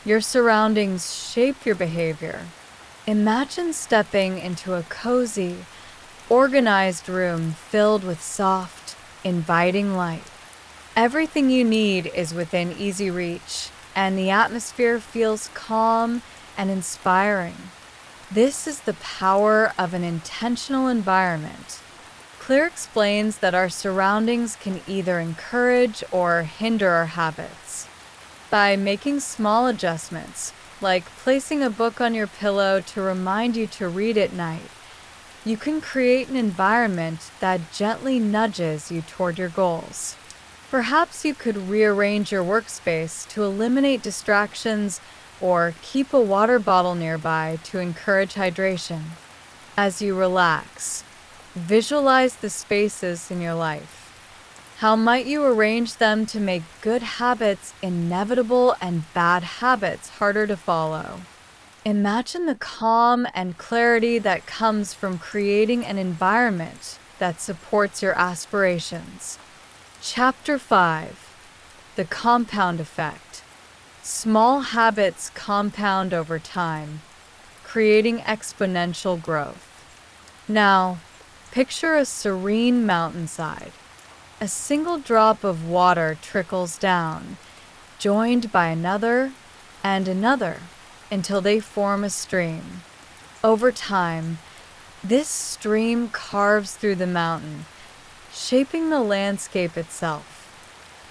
Your surroundings shape your behavior. Imagine stepping into a cozy, organized room filled with soft, inviting light. Everything you need is within easy reach, and the atmosphere feels calm and inspiring. This is the power of an intentional environment. Clear explains that our surroundings can either encourage or hinder our habits. By making small adjustments, like placing a book on your pillow to remind you to read at night, you can create an environment that gently nudges you toward your goals. Perhaps you could rearrange your workspace to eliminate distractions or keep a water bottle nearby to encourage hydration. As you relax, visualize the spaces in your life. How might you arrange them to make good habits inevitable and bad habits harder to follow? Imagine the calm and clarity that comes from creating an environment that supports your aspirations. Chapter 5. The Compound Effect. Small habits compound over time, creating exponential growth. Now, picture a serene mountainside. A single drop of water trickles down, joined by another and another, until they form a stream. Over time, this stream carves through the mountain, shaping the landscape itself.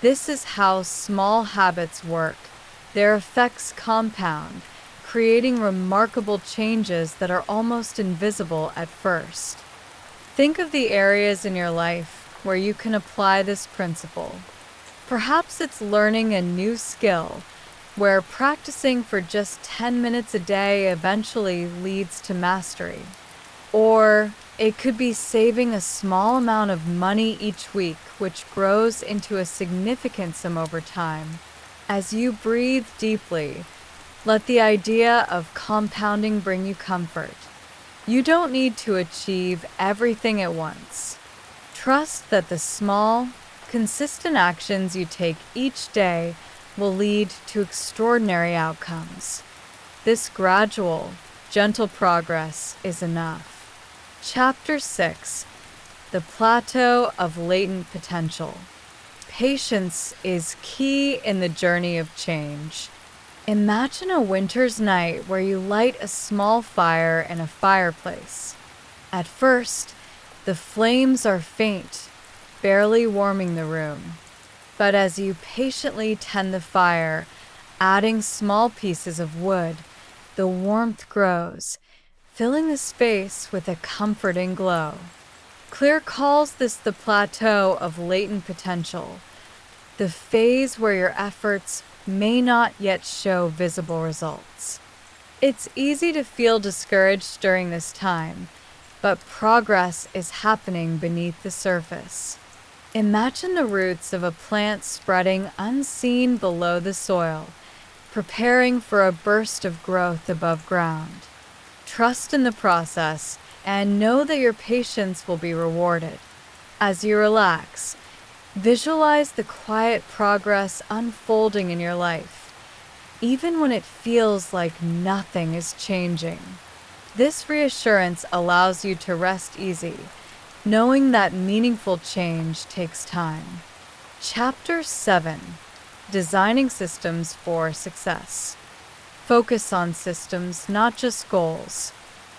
This is how small habits work. Their effects compound, creating remarkable changes that are almost invisible at first. Think of the areas in your life where you can apply this principle. Perhaps it's learning a new skill, where practicing for just 10 minutes a day eventually leads to mastery. Or it could be saving a small amount of money each week, which grows into a significant sum over time. As you breathe deeply, let the idea of compounding bring you comfort. You don't need to achieve everything at once. Trust that the small, consistent actions you take each day will lead to extraordinary outcomes. This gradual, gentle progress is enough. Chapter 6. The Plateau of Latent Potential. Patience is key in the journey of change. Imagine a winter's night where you light a small fire in a fireplace. At first, the flames are faint, barely warming the room. But as you patiently tend the fire, adding small pieces of wood, the warmth grows, filling the space with a comforting glow. Clear calls this the plateau of latent potential, the phase where your efforts may not yet show visible results. It's easy to feel discouraged during this time, but progress is happening beneath the surface. Imagine the roots of a plant spreading unseen below the soil, preparing for a burst of growth above ground. Trust in the process and know that your patience will be rewarded. As you relax, visualize the quiet progress unfolding in your life, even when it feels like nothing is changing. This reassurance allows you to rest easy, knowing that meaningful change takes time. Chapter 7: Designing Systems for Success. Focus on systems, not just goals.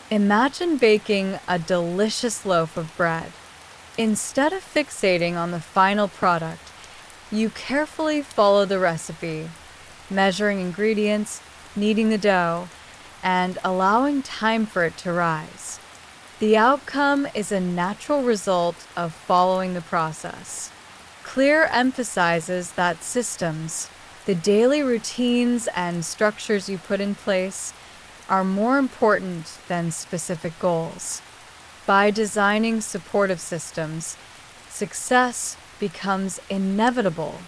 Imagine baking a delicious loaf of bread. Instead of fixating on the final product, you carefully follow the recipe, measuring ingredients, kneading the dough, and allowing time for it to rise. The outcome is a natural result of following the process. Clear emphasizes that systems, the daily routines and structures you put in place, are more important than specific goals. By designing supportive systems, success becomes inevitable.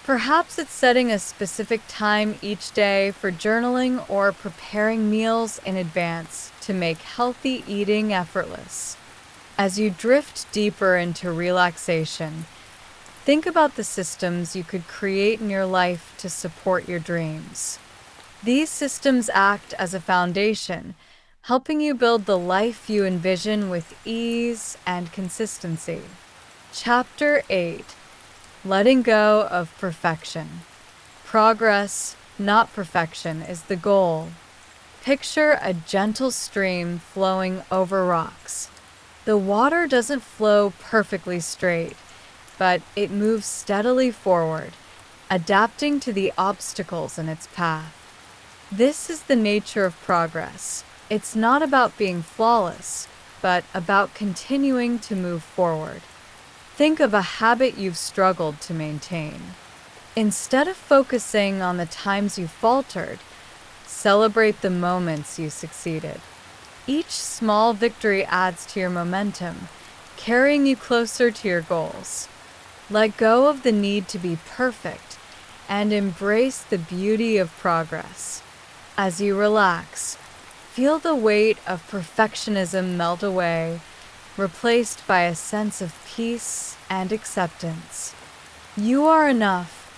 Perhaps it's setting a specific time each day for journaling or preparing meals in advance to make healthy eating effortless. As you drift deeper into relaxation, think about the systems you could create in your life to support your dreams. These systems act as a foundation, helping you build the life you envision with ease and consistency. Chapter 8: Letting Go of Perfection. Progress, not perfection, is the goal. Picture a gentle stream flowing over rocks. The water doesn't flow perfectly straight, but it moves steadily forward, adapting to the obstacles in its path. This is the nature of progress. It's not about being flawless, but about continuing to move forward. Think of a habit you've struggled to maintain. Instead of focusing on the times you faltered, celebrate the moments you succeeded. Each small victory adds to your momentum, carrying you closer to your goals. Let go of the need to be perfect and embrace the beauty of progress. As you relax, feel the weight of perfectionism melt away, replaced by a sense of peace and acceptance. You are enough,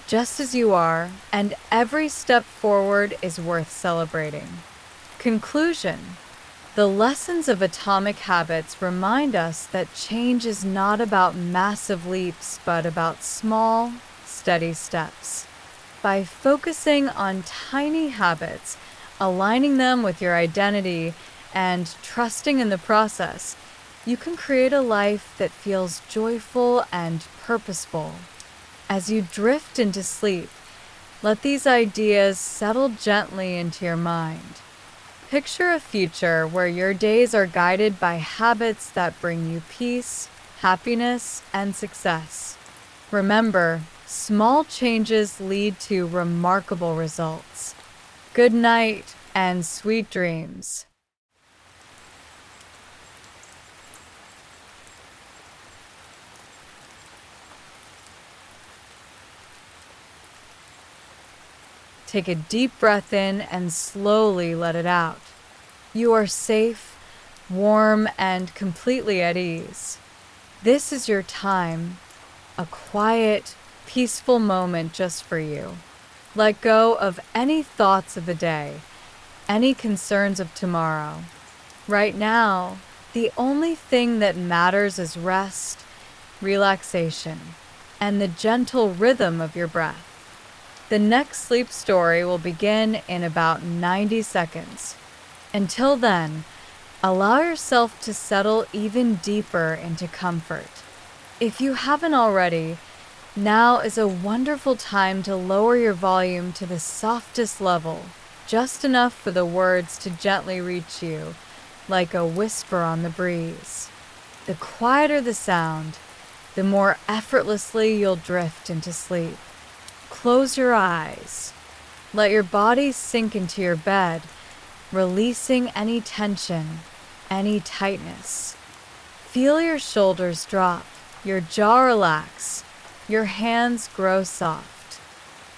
just as you are, and every step forward is worth celebrating. Conclusion: the lessons of Atomic Habits remind us that change is not about massive leaps, but about small, steady steps. By focusing on tiny habits, aligning them with your identity, and trusting in the process, you can create a life that feels joyful and purposeful. As you drift into sleep, let these ideas settle gently into your mind. Picture a future where your days are guided by habits that bring you peace, happiness, and success. Remember, small changes lead to remarkable results. Good night and sweet dreams. Take a deep breath in and slowly let it out. You are safe, warm, and completely at ease. This is your time, a quiet, peaceful moment just for you. Let go of any thoughts of the day, any concerns of tomorrow. Right now, the only thing that matters is rest, relaxation, and the gentle rhythm of your breath. The next sleep story will begin in about 90 seconds. Until then, allow yourself to settle even deeper into comfort. If you haven't already, now is a wonderful time to lower your volume to the softest level, just enough for the words to gently reach you, like a whisper on the breeze. The quieter the sound, the more effortlessly you'll drift into sleep. Close your eyes. Let your body sink into your bed, releasing any tension, any tightness. Feel your shoulders drop, your jaw relax, your hands grow soft.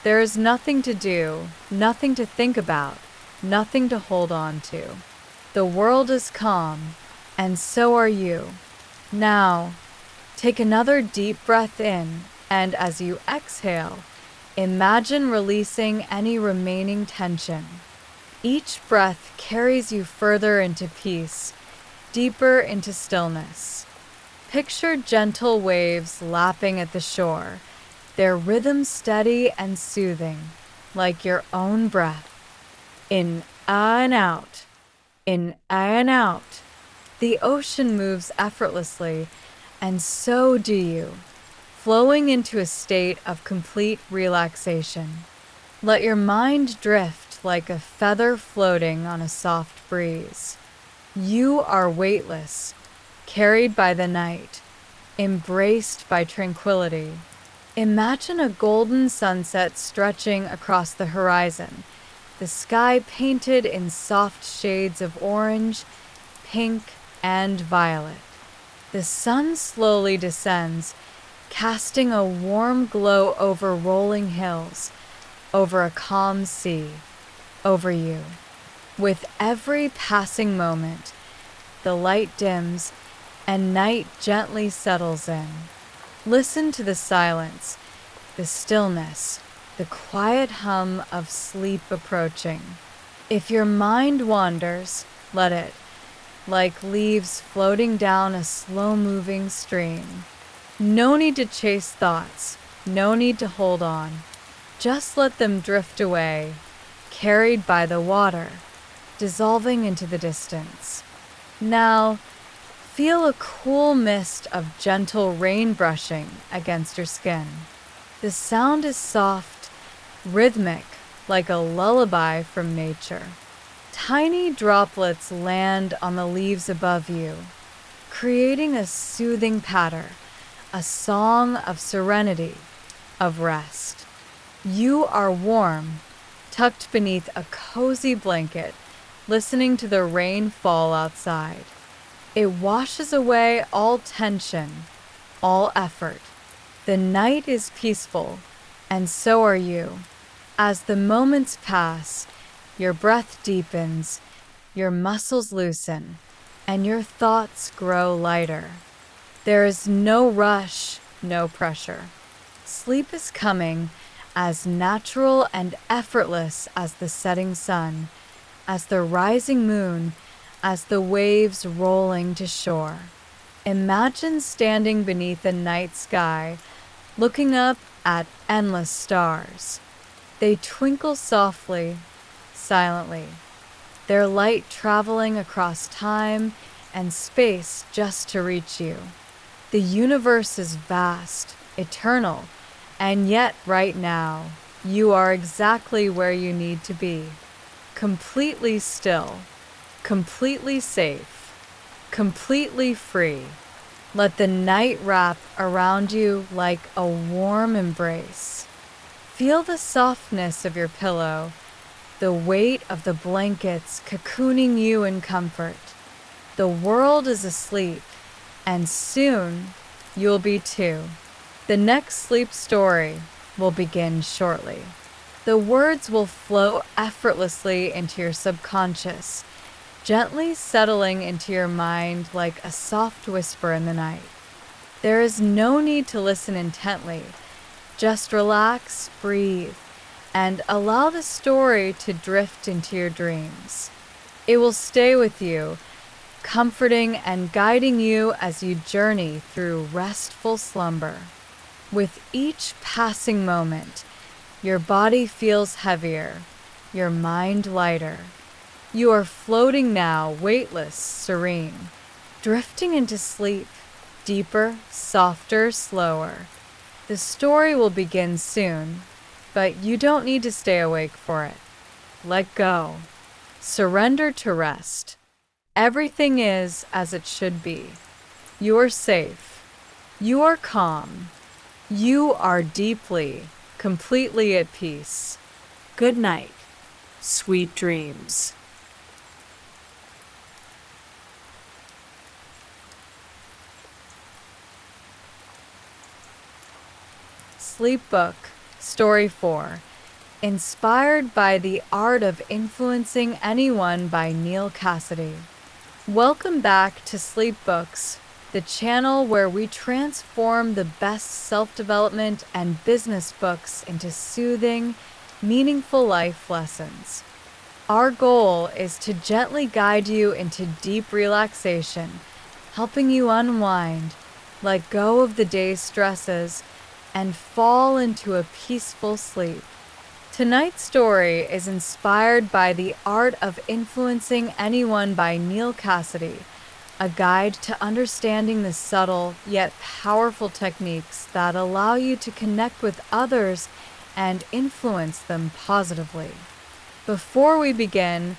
There is nothing to do, nothing to think about, nothing to hold on to. The world is calm, and so are you. Now, take another deep breath in, and as you exhale, imagine releasing any remaining tension. Each breath carries you further into peace, deeper into stillness. Picture gentle waves lapping at the shore, their rhythm steady and soothing, like your own breath. In and out, in and out. The ocean moves effortlessly, and so do you, flowing into a state of complete relaxation. Let your mind drift like a feather floating on a soft breeze. You are weightless, carried by the night, embraced by tranquility. Imagine a golden sunset stretching across the horizon, the sky painted in soft shades of orange, pink, and violet. The sun slowly descends, casting a warm glow over rolling hills, over a calm sea, over you. With every passing moment, the light dims and night gently settles in. Listen to the silence, the stillness, the quiet hum of sleep approaching. If your mind wanders, let it, like leaves floating down a slow-moving stream. No need to chase thoughts, no need to hold on. Just let them drift away, carried by the water, dissolving into the distance. Now, feel a cool mist of gentle rain brushing against your skin. The sound is soft, rhythmic, like a lullaby from nature. Tiny droplets land on the leaves above you, creating a soothing patter, a song of serenity, of rest. You are warm, tucked beneath a cozy blanket, listening to the rain fall outside. It washes away all tension, all effort. The night is peaceful, and so are you. As the moments pass, your breath deepens, your muscles loosen, and your thoughts grow lighter. There is no rush, no pressure. Sleep is coming, as natural and effortless as the setting sun, as the rising moon, as the waves rolling to shore. Imagine standing beneath a night sky, looking up at endless stars. They twinkle softly, silently, their light traveling across time and space just to reach you. The universe is vast, eternal, and yet right now, you are exactly where you need to be. Completely still, completely safe, completely free. Let the night wrap around you like a warm embrace. Feel the softness of your pillow, the weight of the blankets cocooning you in comfort. The world is asleep, and soon you'll be too. The next sleep story will begin shortly. The words will flow effortlessly into your subconscious, gently settling into your mind like a soft whisper in the night. There is no need to listen intently. Just relax, breathe, and allow the story to drift into your dreams. It will stay with you, comforting and guiding you as you journey through restful slumber. With each passing moment, your body feels heavier, your mind lighter. You are floating now, weightless, serene, drifting into sleep, deeper, softer, slower. The story will begin soon, but you don't need to stay awake for it. Let go. Surrender to rest. Everything is as it should be. You are safe. You are calm. You are deeply, completely at peace. Good night. Sweet dreams. Sleep Book, Story 4. Inspired by the Art of Influencing Anyone by Neil Cassidy. Welcome back to Sleep Books, the channel where we transform the best self-development and business books into soothing, meaningful life lessons. Our goal is to gently guide you into deep relaxation, helping you unwind, let go of the day's stresses, and fall into a peaceful sleep. Tonight's story is inspired by The Art of Influencing Anyone by Neil Cassidy, a guide to understanding the subtle yet powerful techniques that allow you to connect with others and influence them positively. Before we begin,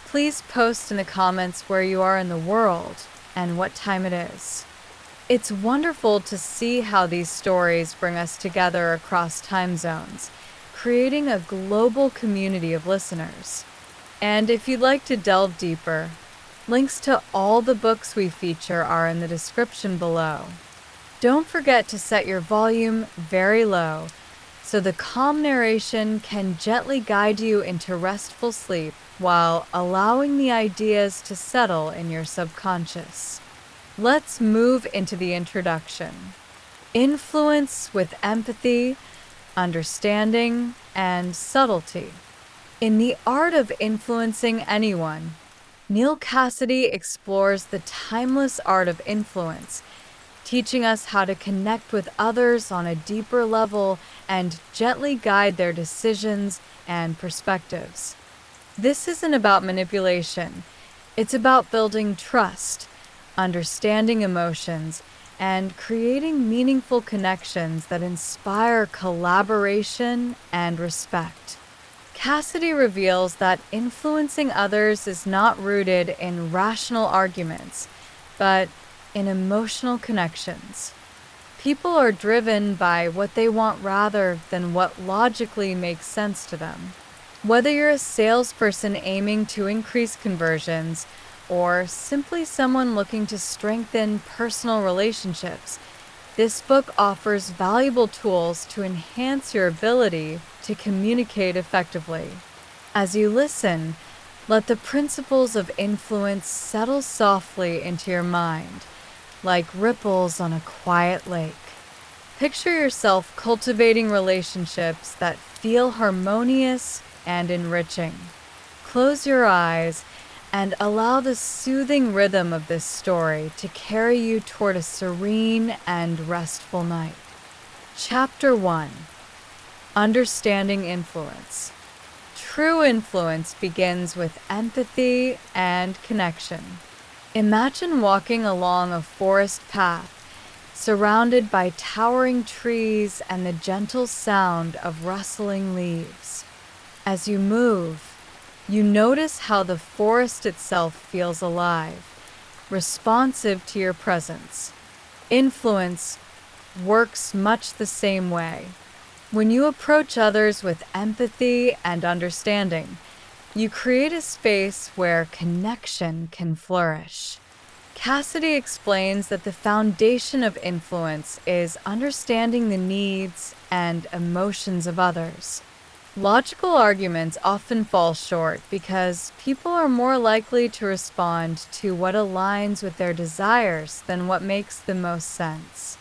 please post in the comments where you are in the world and what time it is. It's wonderful to see how these stories bring us together across time zones, creating a global community of listeners. And if you'd like to delve deeper, links to all the books we feature are in the description below. Don't forget to set your volume very low so the calm narration can gently guide you into restful sleep while allowing the ideas to settle in your subconscious. Let's move into the introduction. Influence with empathy, understanding, and subtlety. In The Art of Influencing Anyone, Neil Cassidy explores the timeless art of influence, teaching us how to connect with others on a deeper level and gently guide their decisions and perspectives. This isn't about manipulation. It's about building trust, understanding emotions, and creating meaningful connections that inspire collaboration and respect. Cassidy reveals that influencing others is not rooted in rational arguments, but in emotional connections. People are driven by what they want rather than what logically makes sense to them. Whether you're a salesperson aiming to increase conversions or simply someone looking to strengthen personal relationships, this book offers valuable tools to enhance your ability to communicate effectively. As you listen, let the principles of influence settle softly into your mind, like ripples on a quiet lake. Picture yourself cultivating relationships that feel harmonious and enriching. Close your eyes and allow the soothing rhythm of this story to carry you toward a serene and restful night. Chapter 1: Understanding Influence. True influence begins with empathy and connection. Imagine walking along a forest path, surrounded by towering trees and the gentle sound of rustling leaves. As you move, you notice how the forest itself feels alive, responsive to your presence. Influence works much the same way. When you approach others with empathy and understanding, you create a space where connection can flourish. Cassidy explains that the foundation of influence is understanding the needs and emotions of others. Logical arguments often fall short because people are more likely to respond to what aligns with their desires than what makes the most sense.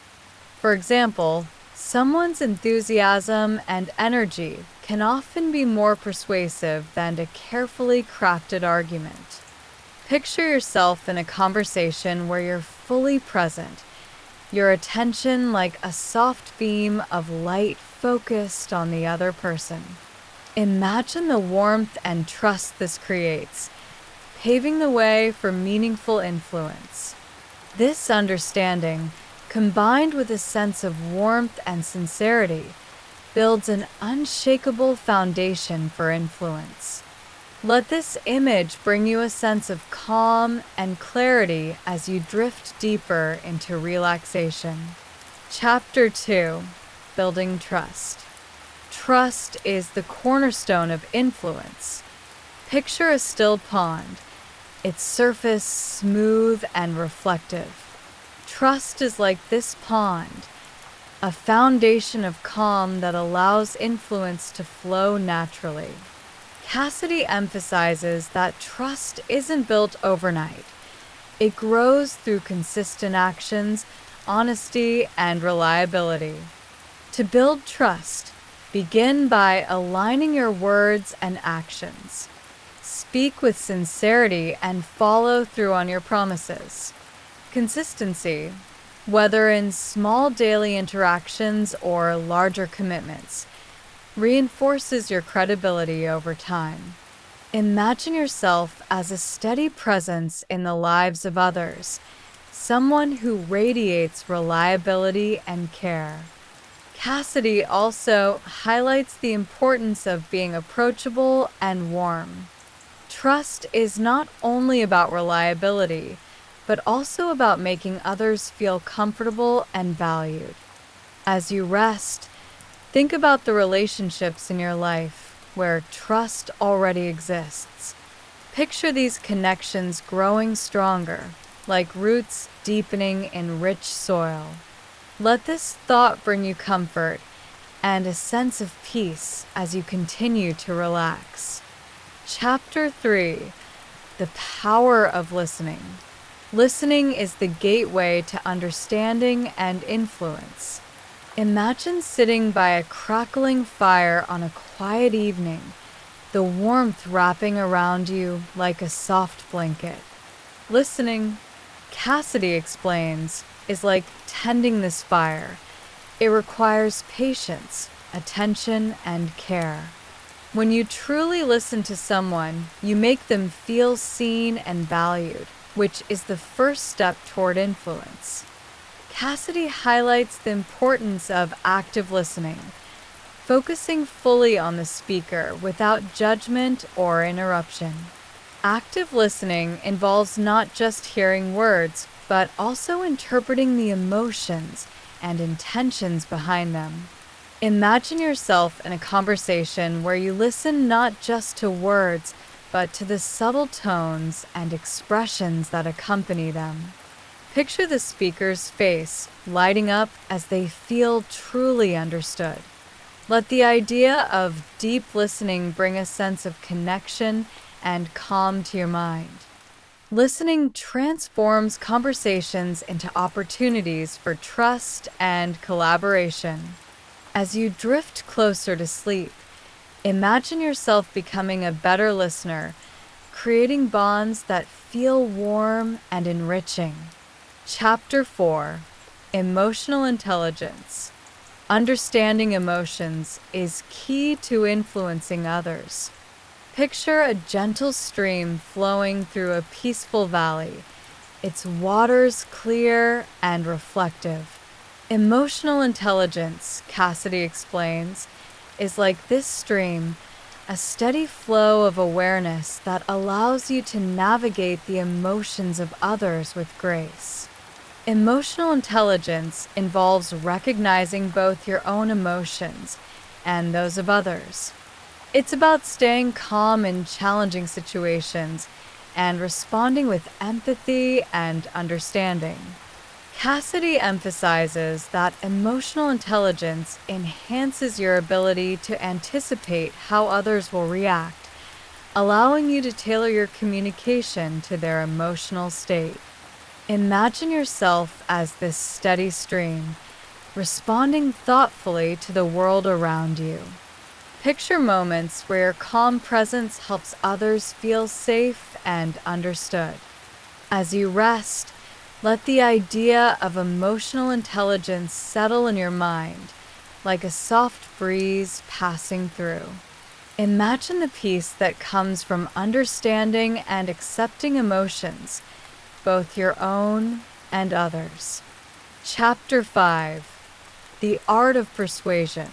For example, someone's enthusiasm and energy can often be more persuasive than a carefully crafted argument. Picture yourself in a conversation where you're fully present, your attention like a soft beam of light focused on the other person. Imagine the warmth and trust this creates, paving the way for meaningful influence. This understanding, combined with a sense of warmth and sincerity, builds an unshakable foundation for influence. Let this image bring you a sense of calm and clarity as you drift deeper into relaxation. Chapter 2: Building Trust. Trust is the cornerstone of influence. Picture a still pond, its surface smooth and reflective. Trust is like this pond, a foundation of calm that allows influence to flow naturally. Cassidy emphasizes that trust isn't built overnight. It grows through consistent actions, honesty, and reliability. To build trust, begin by aligning your words and actions. Speak with sincerity and follow through on your promises. Consistency, whether in small daily interactions or larger commitments, reinforces your credibility over time. Imagine yourself as a steady presence in the lives of others, someone who radiates reliability and care. Cassidy also highlights the importance of being approachable and warm. Trust is not only about reliability, but also about making others feel comfortable and valued. As you rest, think about the relationships in your life where trust already exists. Picture these connections growing stronger, like roots deepening in rich soil. Let this thought bring you comfort and a sense of peace as you continue to relax. Chapter 3: The Power of Listening. Listening is the gateway to understanding and influence. Imagine sitting by a crackling fire on a quiet evening, the warmth wrapping around you like a soft blanket. Listening, Cassidy explains, is like tending this fire. It requires patience, attention, and care. When you truly listen to someone, you make them feel seen and valued, which is the first step toward influence. Cassidy highlights the importance of active listening, focusing fully on the speaker without judgment or interruption. Active listening involves not just hearing words, but also interpreting the emotions and intentions behind them. Imagine yourself in a conversation where you listen not just to words, but to the subtle tones and expressions that accompany them. Picture the speaker's face lighting up as they feel truly understood. Let the idea of deep listening bring a sense of connection and calm to your mind. Listening transforms conversations into opportunities for trust and collaboration. As you drift closer to sleep, imagine yourself becoming a better listener, creating bonds that feel warm and enriching. Chapter 4: Emotional Intelligence. Understanding emotions is key to influencing others. Picture a gentle stream flowing through a peaceful valley, its waters clear and reflective. Emotional intelligence, Cassidy explains, is like this stream, a steady flow of awareness that allows you to navigate the emotions of others with grace. Emotional intelligence involves recognizing both your own emotions and those of others. It's about staying calm in challenging situations and responding with empathy and understanding. Cassidy emphasizes that emotional intelligence enhances your ability to anticipate how others will react, allowing you to tailor your communication to their emotional state. Imagine yourself as this steady stream, responding thoughtfully to the world around you. Picture moments where your calm presence helps others feel safe and understood. As you rest, let the idea of emotional intelligence settle in your mind, like a soft breeze passing through. Imagine the peace that comes from understanding and accepting emotions, both your own and others. Chapter 5: The Art of Persuasion.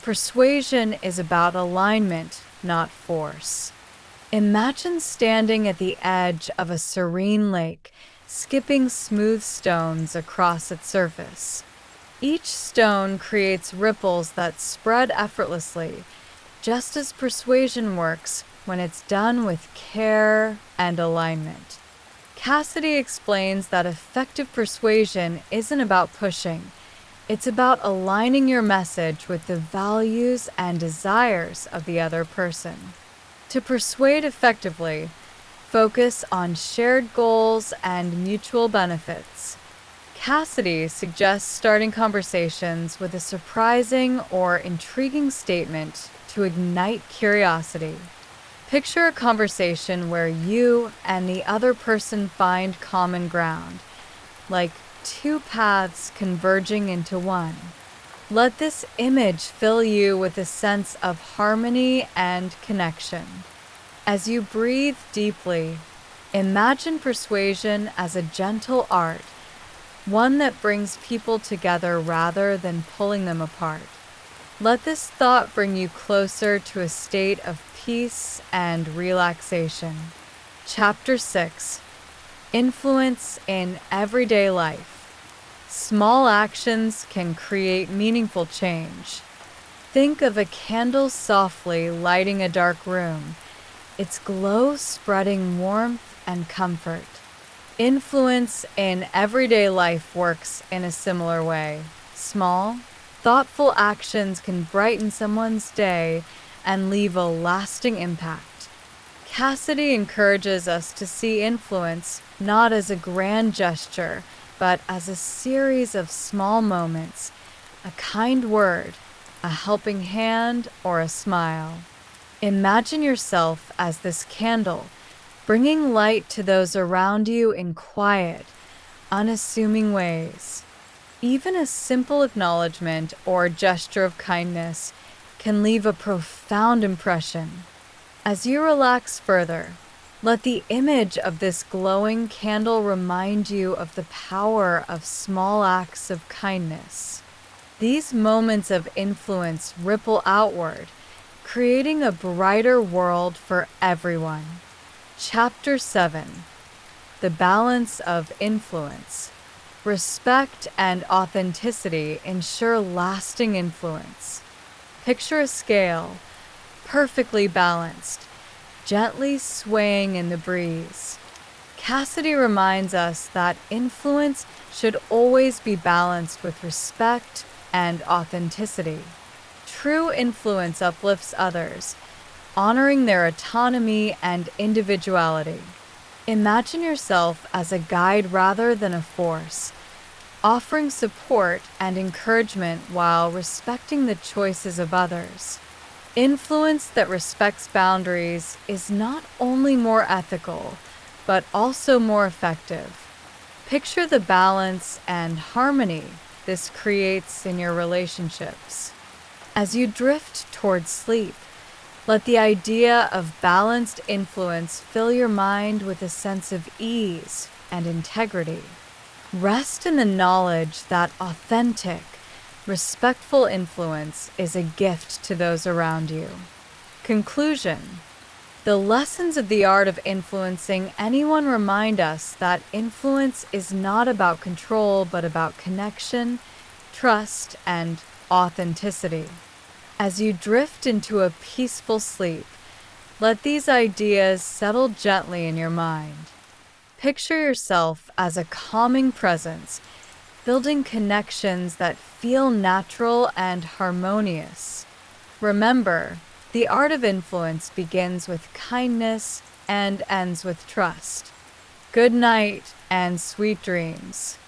Persuasion is about alignment, not force. Imagine standing at the edge of a serene lake, skipping smooth stones across its surface. Each stone creates ripples that spread effortlessly, just as persuasion works when it's done with care and alignment. Cassidy explains that effective persuasion isn't about pushing. It's about aligning your message with the values and desires of the other person. To persuade effectively, focus on shared goals and mutual benefits. Cassidy suggests starting conversations with a surprising or intriguing statement to ignite curiosity. Picture a conversation where you and the other person find common ground, like two paths converging into one. Let this image fill you with a sense of harmony and connection. As you breathe deeply, imagine persuasion as a gentle art, one that brings people together rather than pulling them apart. Let this thought bring you closer to a state of peace and relaxation. Chapter 6: Influence in Everyday Life. Small actions can create meaningful change. Think of a candle softly lighting a dark room, its glow spreading warmth and comfort. Influence in everyday life works in a similar way. Small, thoughtful actions can brighten someone's day and leave a lasting impact. Cassidy encourages us to see influence not as a grand gesture, but as a series of small moments, a kind word, a helping hand, or a smile. Imagine yourself as this candle, bringing light to those around you in quiet, unassuming ways. Even a simple acknowledgement or gesture of kindness can leave a profound impression. As you relax further, let the image of this glowing candle remind you of the power of small acts of kindness. These moments of influence ripple outward, creating a brighter world for everyone. Chapter 7: The Balance of Influence. Respect and authenticity ensure lasting influence. Picture a scale, perfectly balanced, gently swaying in the breeze. Cassidy reminds us that influence should always be balanced with respect and authenticity. True influence uplifts others, honoring their autonomy and individuality. Imagine yourself as a guide rather than a force, offering support and encouragement while respecting the choices of others. Influence that respects boundaries is not only more ethical, but also more effective. Picture the balance and harmony this creates in your relationships. As you drift towards sleep, let the idea of balanced influence fill your mind with a sense of ease and integrity. Rest in the knowledge that authentic, respectful influence is a gift to those around you. Conclusion: the lessons of the art of influencing anyone remind us that influence is not about control, but about connection, trust, and authenticity. As you drift into a peaceful sleep, let these ideas settle gently in your mind. Picture yourself as a calming presence, building connections that feel natural and harmonious. Remember, the art of influence begins with kindness and ends with trust. Good night and sweet dreams.